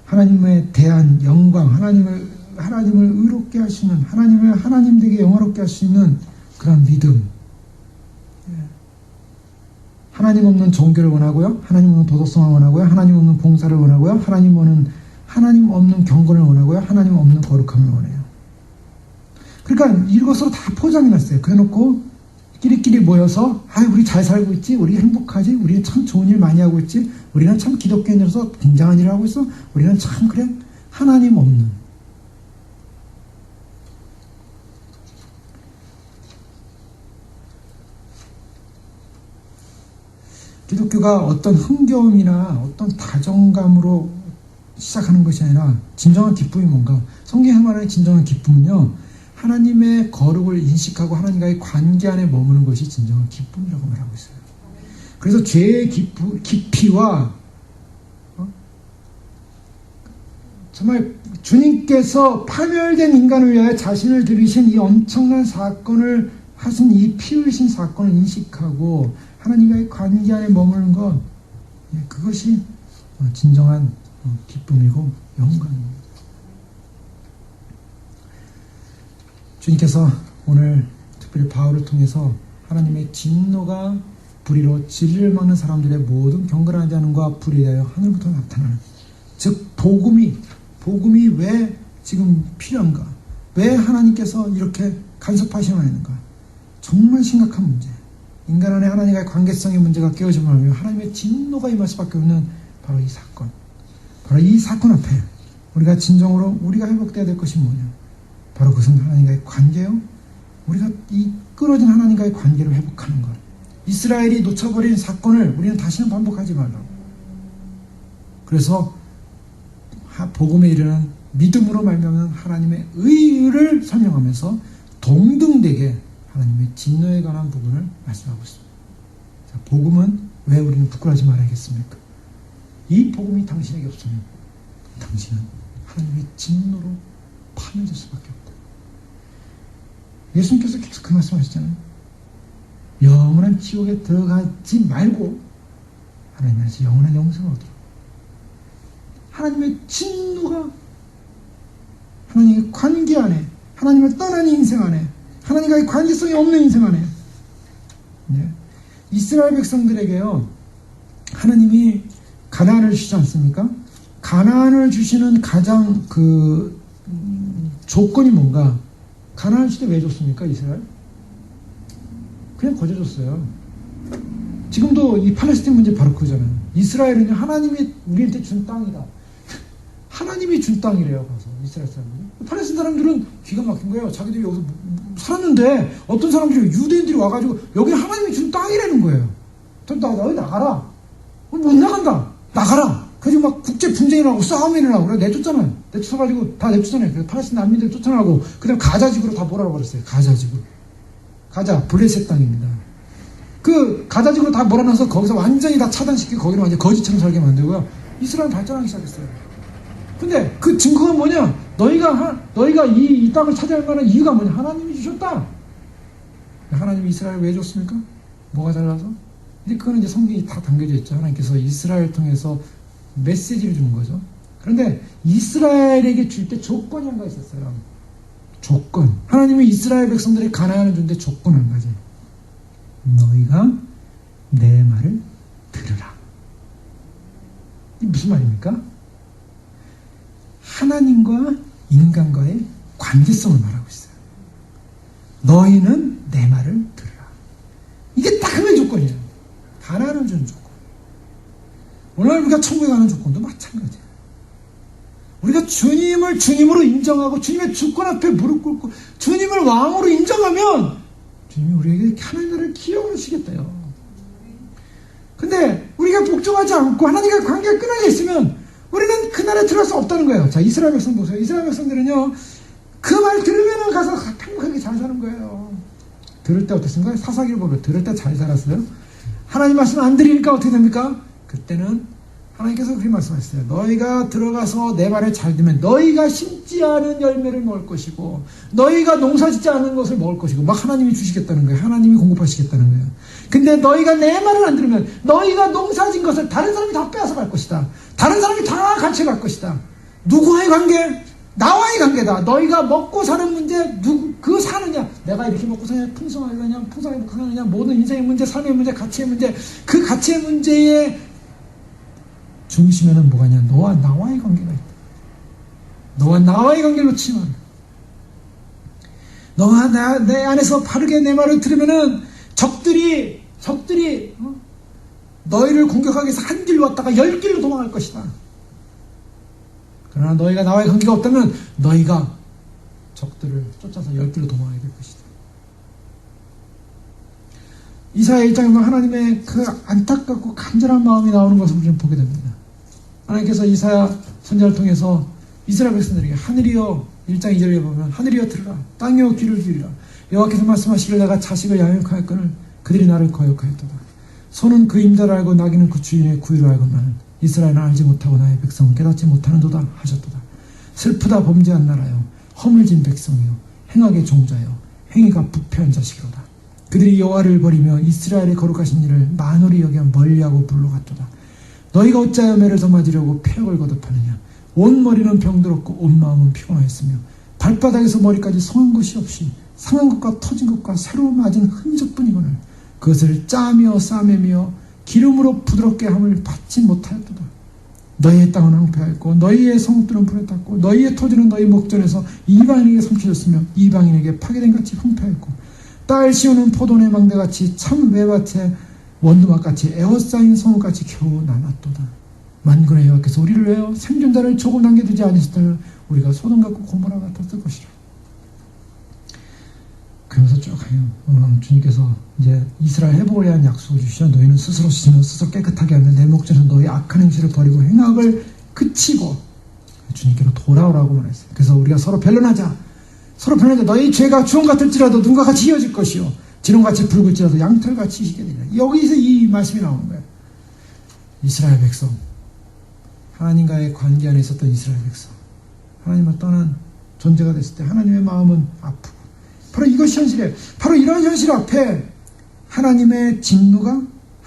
하나님에 대한 영광, 하나님을 의롭게 하시는, 하나님 되게 영화롭게 할 수 있는 그런 믿음. 하나님 없는 종교를 원하고요. 하나님 없는 도덕성을 원하고요. 하나님 없는 봉사를 원하고요. 하나님 없는 경건을 원하고요. 하나님 없는 거룩함을 원해요. 그러니까 이것으로 다 포장해놨어요. 그래놓고 끼리끼리 모여서 우리 잘 살고 있지? 우리 행복하지? 우리 참 좋은 일 많이 하고 있지? 우리는 참 기독교인으로서 굉장한 일을 하고 있어? 우리는 참 그래? 하나님 없는. 기독교가 어떤 흥겨움이나 어떤 다정감으로 시작하는 것이 아니라 진정한 기쁨이 뭔가? 성경에 말하는 진정한 기쁨은요, 하나님의 거룩을 인식하고 하나님과의 관계 안에 머무는 것이 진정한 기쁨이라고 말하고 있어요. 그래서 죄의 깊이와 정말 주님께서 파멸된 인간을 위하여 자신을 들이신 이 엄청난 사건을 하신 이 피 흘리신 사건을 인식하고 하나님과의 관계 안에 머무는 것, 그것이 진정한 기쁨이고 영광입니다. 주님께서 오늘 특별히 바울을 통해서 하나님의 진노가 불의로 진리를 막는 사람들의 모든 경건하지 않음과 불의에 대하여 하늘부터 나타나는, 즉 복음이 왜 지금 필요한가? 왜 하나님께서 이렇게 간섭하셔야 하는가? 정말 심각한 문제. 인간 안에 하나님과의 관계성의 문제가 깨어지면 하나님의 진노가 임할 수밖에 없는 바로 이 사건. 바로 이 사건 앞에 우리가 진정으로 우리가 회복되어야 될 것이 뭐냐? 바로 그것은 하나님과의 관계요. 우리가 이 끊어진 하나님과의 관계를 회복하는 것. 이스라엘이 놓쳐버린 사건을 우리는 다시는 반복하지 말라고. 그래서 복음에 이르는 믿음으로 말미암는 하나님의 의를 설명하면서 동등되게 하나님의 진노에 관한 부분을 말씀하고 있습니다. 자, 복음은 왜 우리는 부끄러워하지 말아야겠습니까? 이 복음이 당신에게 없으면 당신은 하나님의 진노로 파멸될 수밖에 없다. 예수님께서 계속 그 말씀하셨잖아요. 영원한 지옥에 들어가지 말고 하나님 안에서 영원한 영생을 얻으라. 하나님의 진노가 하나님의 관계 안에, 하나님을 떠난 인생 안에, 하나님과의 관계성이 없는 인생 안에, 네. 이스라엘 백성들에게요, 하나님이 가나안을 주시지 않습니까? 가나안을 주시는 가장 조건이 뭔가? 가나안 시대 왜 줬습니까, 이스라엘? 그냥 거저 줬어요. 지금도 이 팔레스틴 문제 바로 그거잖아요. 이스라엘은 하나님이 우리한테 준 땅이다. 하나님이 준 땅이래요, 가서. 이스라엘 사람들이. 팔레스틴 사람들은 기가 막힌 거예요. 자기들이 여기서 살았는데 어떤 사람들이, 유대인들이 와가지고 여기 하나님이 준 땅이라는 거예요. 너희 나가라. 못 나간다. 나가라. 그래서 막 국제 분쟁이 나고 싸움이 일어나고 그래 내쫓잖아요. 내쫓아가지고 다 내쫓잖아요. 그래서 팔레스틴 난민들 쫓아나고 그다음 가자지구로 다 몰아라 버렸어요. 가자지구. 가자 블레셋 땅입니다. 그 가자지구로 다 몰아넣어서 거기서 완전히 다 차단시키고 거기는 완전 거지처럼 살게 만들고요. 이스라엘 발전하기 시작했어요. 근데 그 증거가 뭐냐? 너희가 이 땅을 차지할 만한 이유가 뭐냐? 하나님이 주셨다. 하나님이 이스라엘 왜 줬습니까? 뭐가 달라서? 이제 그거는 이제 성경이 다 담겨져 있죠. 하나님께서 이스라엘을 통해서 메시지를 주는 거죠. 그런데 이스라엘에게 줄 때 조건이 한 가지 있었어요. 조건. 하나님이 이스라엘 백성들의 가나안을 주는데 조건 한 가지. 너희가 내 말을 들으라. 이게 무슨 말입니까? 하나님과 인간과의 관계성을 말하고 있어요. 너희는 내 말을 들으라. 이게 딱 하나의 조건이에요. 가나안을 주는 조건. 오늘 우리가 천국에 가는 조건도 마찬가지예요. 우리가 주님을 주님으로 인정하고 주님의 주권 앞에 무릎 꿇고 주님을 왕으로 인정하면 주님이 우리에게 하나님 나라를 기여하시겠대요. 근데 우리가 복종하지 않고 하나님과 관계가 끊어져 있으면 우리는 그 나라에 들어갈 수 없다는 거예요. 자, 이스라엘 백성 보세요. 이스라엘 백성들은요, 그 말 들으면 가서 행복하게 잘 사는 거예요. 들을 때 어땠습니까? 사사기를 보면 들을 때 잘 살았어요. 하나님 말씀 안 들으니까 어떻게 됩니까? 그때는 하나님께서 그렇게 말씀하셨어요. 너희가 들어가서 내 말에 잘 들으면 너희가 심지 않은 열매를 먹을 것이고 너희가 농사짓지 않은 것을 먹을 것이고 막 하나님이 주시겠다는 거예요. 하나님이 공급하시겠다는 거예요. 근데 너희가 내 말을 안 들으면 너희가 농사진 것을 다른 사람이 다 빼앗아 갈 것이다. 다른 사람이 다 가져갈 것이다. 누구와의 관계? 나와의 관계다. 너희가 먹고 사는 문제, 그 사느냐? 내가 이렇게 먹고 사냐? 풍성하게 사냐? 풍성하게 사느냐? 모든 인생의 문제, 삶의 문제, 가치의 문제, 그 가치의 문제의 중심에는 뭐가 있냐? 너와 나와의 관계가 있다. 너와 나와의 관계를 놓치면 안 돼. 너와 내 안에서 바르게 내 말을 들으면은 적들이 너희를 공격하기 위해서 한 길로 왔다가 10길로 도망갈 것이다. 그러나 너희가 나와의 관계가 없다면 너희가 적들을 쫓아서 10길로 도망하게 될 것이다. 이사야 1장에 보면 하나님의 그 안타깝고 간절한 마음이 나오는 것을 우리는 보게 됩니다. 하나님께서 이사야 선지자를 통해서 이스라엘 백성들에게 하늘이여 1장 2절에 보면 하늘이여 들으라 땅이여 귀를 기울이라 여호와께서 말씀하시기를 내가 자식을 양육하였거늘 그들이 나를 거역하였도다. 소는 그 임자를 알고 나귀는 그 주인의 구유를 알건만은 이스라엘은 알지 못하고 나의 백성은 깨닫지 못하는도다 하셨도다. 슬프다 범죄한 나라여 허물진 백성이여 행악의 종자여 행위가 부패한 자식이로다. 그들이 여호와를 버리며 이스라엘의 거룩하신 일을 만홀히 여겨 멀리하고 물러갔도다. 너희가 어찌하여 매를 더 맞으려고 폐역을 거듭하느냐. 온 머리는 병들었고 온 마음은 피곤하였으며 발바닥에서 머리까지 성한 것이 없이 상한 것과 터진 것과 새로 맞은 흔적뿐이거늘 그것을 짜며 싸매며 기름으로 부드럽게 함을 받지 못하였도다. 너희의 땅은 황폐하였고 너희의 성읍들은 불에 탔고 너희의 토지는 너희 목전에서 이방인에게 삼켜졌으며 이방인에게 파괴된 같이 황폐하였고 딸 씌우는 포도원의 망대같이 참 외밭에 원두막같이 에워싸인 성읍같이 겨우 나눴도다. 만군의 여호와께서 우리를 위하여 생존자를 조금 남겨두지 않으셨다면 우리가 소돔 같고 고모라 같았을 것이라. 그러면서 쭉 가요. 주님께서 이제 이스라엘 회복을 위한 약속을 주시죠. 너희는 스스로 씻으며 스스로 깨끗하게 하면 내 목전에서 너희 악한 행실을 버리고 행악을 그치고 주님께로 돌아오라고 말했어요. 그래서 우리가 서로 변론하자. 너희 죄가 주홍 같을지라도 눈과 같이 이어질 것이요 지렁같이 붉을지라도 양털같이 희게 되리라. 여기서 이 말씀이 나오는 거예요. 이스라엘 백성, 하나님과의 관계 안에 있었던 이스라엘 백성, 하나님을 떠난 존재가 됐을 때 하나님의 마음은 아프고, 바로 이것이 현실이에요. 바로 이런 현실 앞에 하나님의 진노가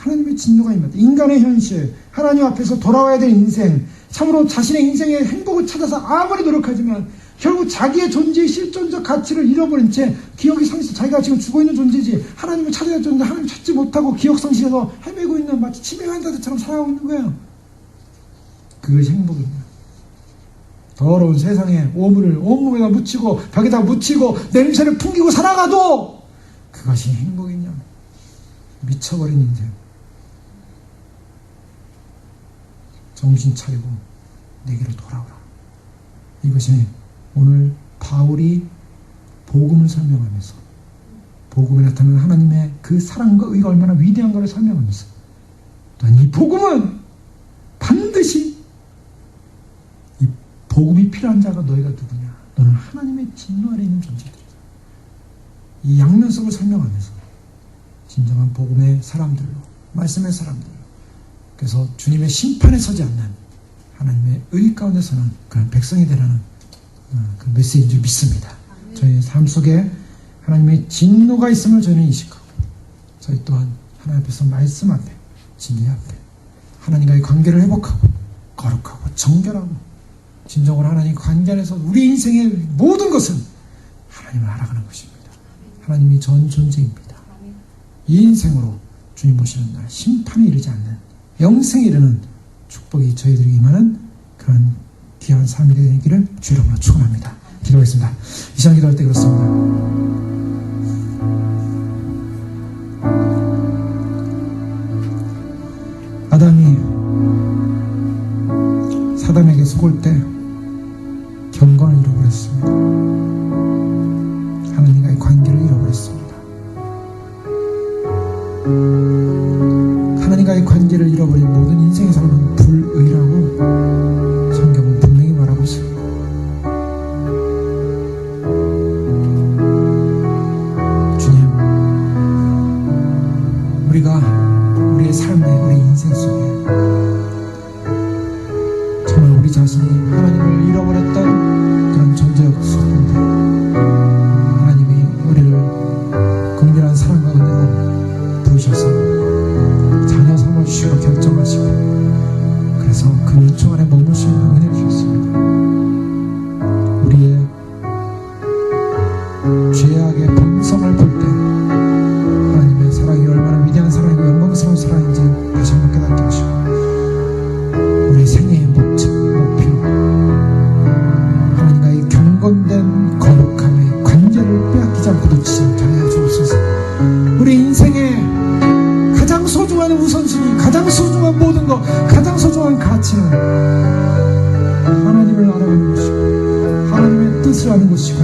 임했다. 인간의 현실, 하나님 앞에서 돌아와야 될 인생, 참으로 자신의 인생의 행복을 찾아서 아무리 노력하지만 결국 자기의 존재의 실존적 가치를 잃어버린 채 기억이 상실, 자기가 지금 죽어있는 존재지 하나님을 찾아야 할 존재, 하나님을 찾지 못하고 기억 상실해서 헤매고 있는, 마치 치매한 자들처럼 살아가고 있는 거예요. 그것이 행복입니다. 더러운 세상에 오물을 온몸에다 묻히고 벽에다 묻히고 냄새를 풍기고 살아가도 그것이 행복이냐? 미쳐버린 인생. 정신 차리고 내게로 돌아오라. 이것이 오늘 바울이 복음을 설명하면서, 복음에 나타나는 하나님의 그 사랑과 의가 얼마나 위대한가를 설명하면서, 또한 이 복음은 반드시, 이 복음이 필요한 자가 너희가 누구냐? 너는 하나님의 진노 아래 있는 존재들이다. 이 양면성을 설명하면서 진정한 복음의 사람들로, 말씀의 사람들로, 그래서 주님의 심판에 서지 않는 하나님의 의 가운데 서는 그런 백성이 되라는 그 메시지인 줄 믿습니다. 저희의 삶 속에 하나님의 진노가 있음을 저희는 인식하고, 저희 또한 하나님 앞에서 말씀 앞에, 진리 앞에 하나님과의 관계를 회복하고 거룩하고 정결하고 진정으로 하나님 관계 안에서 우리 인생의 모든 것은 하나님을 알아가는 것입니다. 하나님이 전 존재입니다. 이 인생으로 주님 오시는 날 심판에 이르지 않는 영생에 이르는 축복이 저희들에게 임하는 그런 귀한 삶이 되기를 주 이름으로 축원합니다. 기도하겠습니다. 이 시간 기도할 때 그렇습니다. 아담이 사단에게 속을 때 경건을 잃어버렸습니다. 하나님과의 관계를 잃어버렸습니다. 하나님과의 관계를 잃어버린 모든 인생의 삶은 불의라고 성경은 분명히 말하고 있습니다. 주님, 우리가 우리의 삶에, 우리 인생 속에 정말 우리 자신이 하나님을 잃어버렸던 그런 존재였었는데, 하나님이 우리를 긍휼한 사랑과 은혜로 부으셔서 자녀 삼아주시고 결정하시고, 그래서 그 은총 안에 머물 수 있는 은혜를 주셨습니다. 우리의 죄악의 본성을 볼 때 하나님의 사랑이 얼마나 위대한 사랑이고 영광스러운 사랑인지 다시 한번 깨닫게 하시고, 우리 생애의 목표, 하나님과의 경건된 거룩함의 관계를 빼앗기지 않고 놓치지 못하게 하옵소서. 우리 인생의 가장 소중한 우선순위, 가장 소중한 모든 것, 가장 소중한 가치는 하나님을 알아가는 것이고, 하나님의 뜻을 아는 것이고,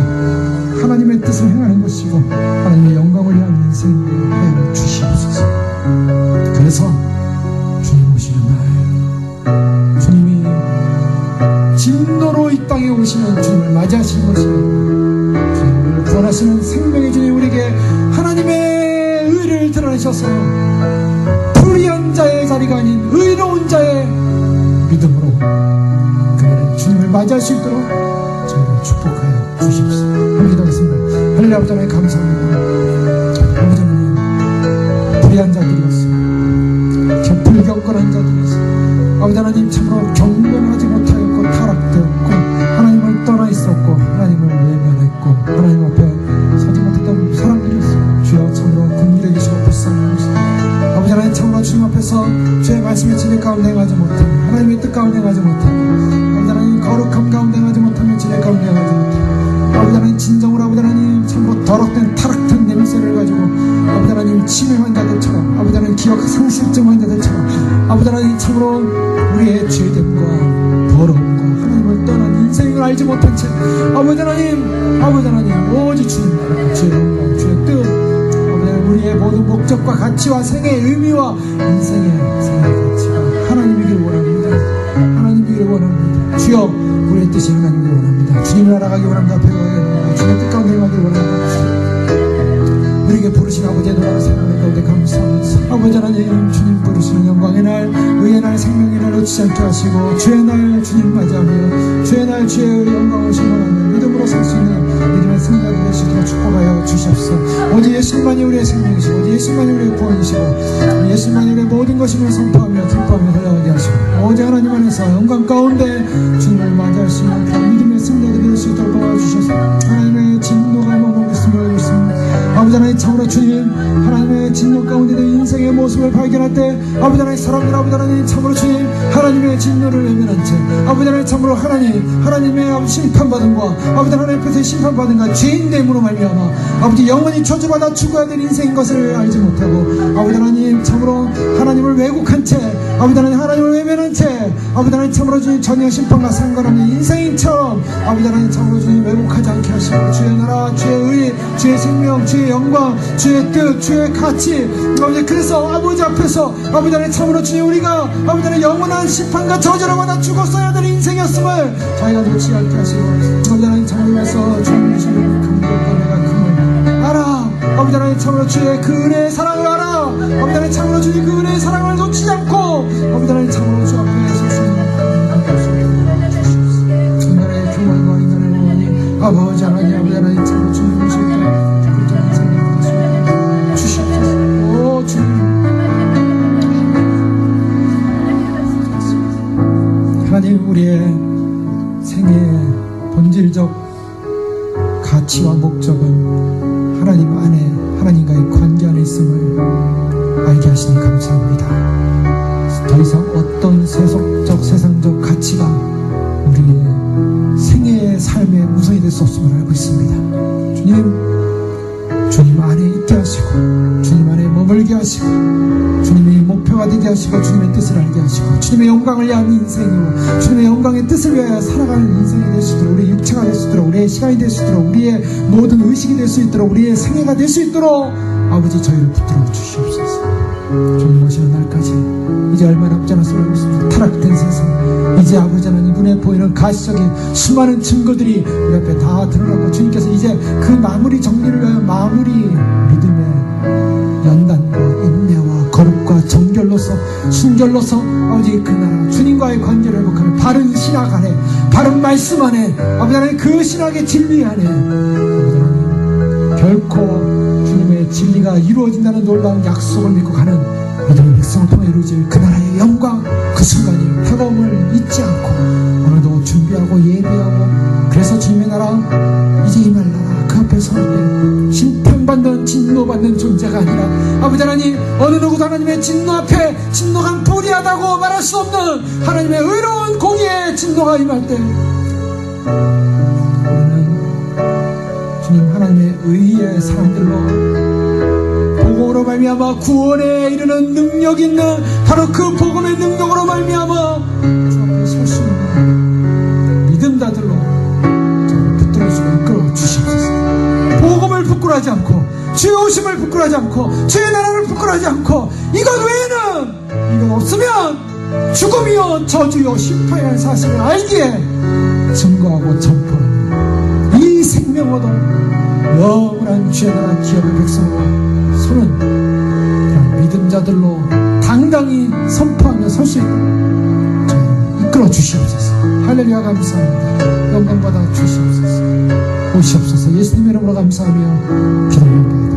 하나님의 뜻을 행하는 것이고, 하나님의 영광을 위한 인생을 하여 주시옵소서. 그래서 주님 오시는 날, 주님이 진노로 이 땅에 오시면 주님을 맞이하시는 것이고, 주님을 구원하시는 생명의 주님 우리에게 하나님의 의를 드러내셔서 불의한 자의 자리가 아닌 의로운 자의 믿음으로 그날에 주님을 맞이할 수 있도록 저희를 축복하여 주십시오. 함께 기도하겠습니다. 할렐루야. 아버지 하나님 감사합니다. 아버지 하나님, 불의한 자들이었습니다. 저 불경건한 자들이었습니다. 아버지 하나님, 참으로 경건하지 못하였고 타락되었고 하나님을 떠나 있었고 하나님을 외면했고 하나님 앞에 서지 못했던 사람들이었습니다. 주여 참으로 긍휼히 계시고 불쌍히 여기시고, 아버지 하나님 참으로 주님 앞에서 주의 말씀의 진리 가운데 행하지 못하고 하나님의 뜻 가운데 행하지 못하고, 아버지 하나님 거룩함 가운데 행하지 못하며 진리 가운데 행하지 못하고, 아버지 하나님 진정으로 아버지 하나님 참으로 더럽된 타락된 냄새를 가지고 아버지 하나님 치매 환자들처럼, 아버지 하나님 기억 상실증 환자들처럼, 아버지 하나님 참으로 우리의 죄됨과 더러움과 하나님을 떠난 인생을 알지 못한 채 아버지 하나님 오직 주님 나라, 주의 영광, 주의 뜻, 아버지 하나님 우리의 모든 목적과 가치와 생애의 의미와 인생의 가치가 하나님이길 원합니다. 하나님이길 원합니다. 주여, 우리의 뜻이 하나님이길 원합니다. 주님을 알아가기 원합니다. 배워야 합니다. 주님의 뜻 가운데 행하기 원합니다. 우리에게 부르신 아버지의 놀라운 사랑의 가운데 감사합니다. 아버지 하나님, 주님 부르시는 영광의 날, 의의 날, 생명의 날 놓치지 않게 하시고 주의 날 주님 맞이하며 주의 날 주의 영광을 신뢰하며 믿음으로 살 수 있는 믿음의 승리가 되시도록 축복하여 주시옵소서. 오직 예수님만이 우리의 생명이시고 오직 예수님만이 우리의 구원이시고 예수님만이 우리의 모든 것임을 선포하며 기뻐하며 달려가게 하시고 오직 하나님 안에서 영광 가운데 주님을 맞이할 수 있는 그런 믿음의 승리가 될 수 있도록 도와주셔서 하나님의 진노가 머물겠음을 알고 있습니다. 아버지 하나님, 참으로 주님 하나님의 진노 가운데 내 인생의 모습을 발견할 때 아버지 하나님, 사람들 아버지 하나님, 참으로 주님 하나님의 진노를 외면한 채 아버지 하나님, 참으로 하나님의 심판받은 과 아버지 하나님 앞에서 심판받은 과 죄인됨으로 말미암아 아버지 영원히 저주받아 죽어야 될 인생인 것을 알지 못하고 아버지 하나님, 참으로 하나님을 왜곡한 채 아버지 하나님, 하나님을 외면한 채 아버지 하나님, 참으로 주님 전혀 심판과 상관없는 인생처럼 아버지 하나님, 참으로 주님 왜곡하지 않게 하시고 주의 나라, 주의 의, 주의 생명, 주의 영광, 주의 뜻, 주의 가치 아버지, 그래서 아버지 앞에서 아버지 하나님, 참으로 주님 우리가 아버지 하나님 영원한 심판과 저주를 받아 죽었어야 될 인생이었음을 저희가 놓치지 않게 하시고 아버지 하나님, 참으로서 주님 주시는 감격과 내가 금을 알아. 아버지 하나님, 참으로 주의 그 은혜의 사랑을 알아. 아버지 하나님, 참으로 주의 그 은혜의 사랑을 놓치지 않고 아버지 하나님, 참으로 주 앞에 설 수 있는 인간의 교만과 인간의 원이 아버지 하나님, 아버지 하나님, 참으로 주님 오실 때 그때는 생명을 주시옵소서. 오 주님 하나님, 우리의 생애의 본질적 가치와 목적은 하나님 안에 하나님과의 관계 안에 있음을 알게 하시니 감사합니다. 더 이상 어떤 세상적 가치가 우리의 생애의 삶의 우선이 될 수 없음을 알고 있습니다. 주님 안에 있게 하시고 주님 안에 머물게 하시고 주님의 목표가 되게 하시고 주님의 뜻을 알게 하시고 주님의 영광을 위한 인생으로 주님의 영광의 뜻을 위하여 살아가는 인생이 될 수 있도록 우리의 육체가 될 수 있도록 우리의 시간이 될 수 있도록 우리의 모든 의식이 될 수 있도록 우리의 생애가 될 수 있도록 아버지 저희를 붙들어 주시옵소서. 주님 오시는 날까지 이제 얼마 남지 않았음을 알고 있습니다. 타락된 세상, 이제 아버지 하나님 눈에 보이는 가시적인 수많은 증거들이 우리 앞에 다 드러나고 주님께서 이제 그 마무리 정리를 위하여 마무리 믿음의 연단과 인내와 거룩과 정결로서 순결로서 아버지 그 나라 주님과의 관계를 회복하는 바른 신학 안에 바른 말씀 안에 아버지 하나님 그 신학의 진리 안에 아버지 하나님 결코 주님의 진리가 이루어진다는 놀라운 약속을 믿고 가는 믿음의 백성을 통해 이루어질 그 나라의 영광, 그 순간이 다가옴을 잊지 않고 오늘도 준비하고 예배하고 그래서 주님의 나라 이제 임할 나라 그 앞에 설 때 심판받는 진노받는 존재가 아니라 아버지 하나님 어느 누구도 하나님의 진노 앞에 진노가 불의하다고 말할 수 없는 하나님의 의로운 공의의 진노가 임할 때 우리는 주님 하나님의 의의 사람들로 복음으로 말미암아 구원에 이르는 능력 있는 바로 그 복음의 능력으로 말미암아 주 앞에 설 수 있는 믿음자들로 저를 붙들어주고 이끌어 주시옵소서. 복음을 부끄러워하지 않고 주의 오심을 부끄러워하지 않고 주의 나라를 부끄러워하지 않고 이것 외에는 이것 없으면 죽음이요 저주요 심판이라는 사실을 알기에 증거하고 전포하는 이 생명 얻어 영원한 주의 나라 기업의 백성으로 서는 그런 믿음자들로 당당히 선포하며 설 수 있도록 저희를 이끌어 주시옵소서. 할렐루야 감사합니다. 영광 받아 주시옵소서. 오시옵소서. 예수님의 이름으로 감사하며 기도합니다.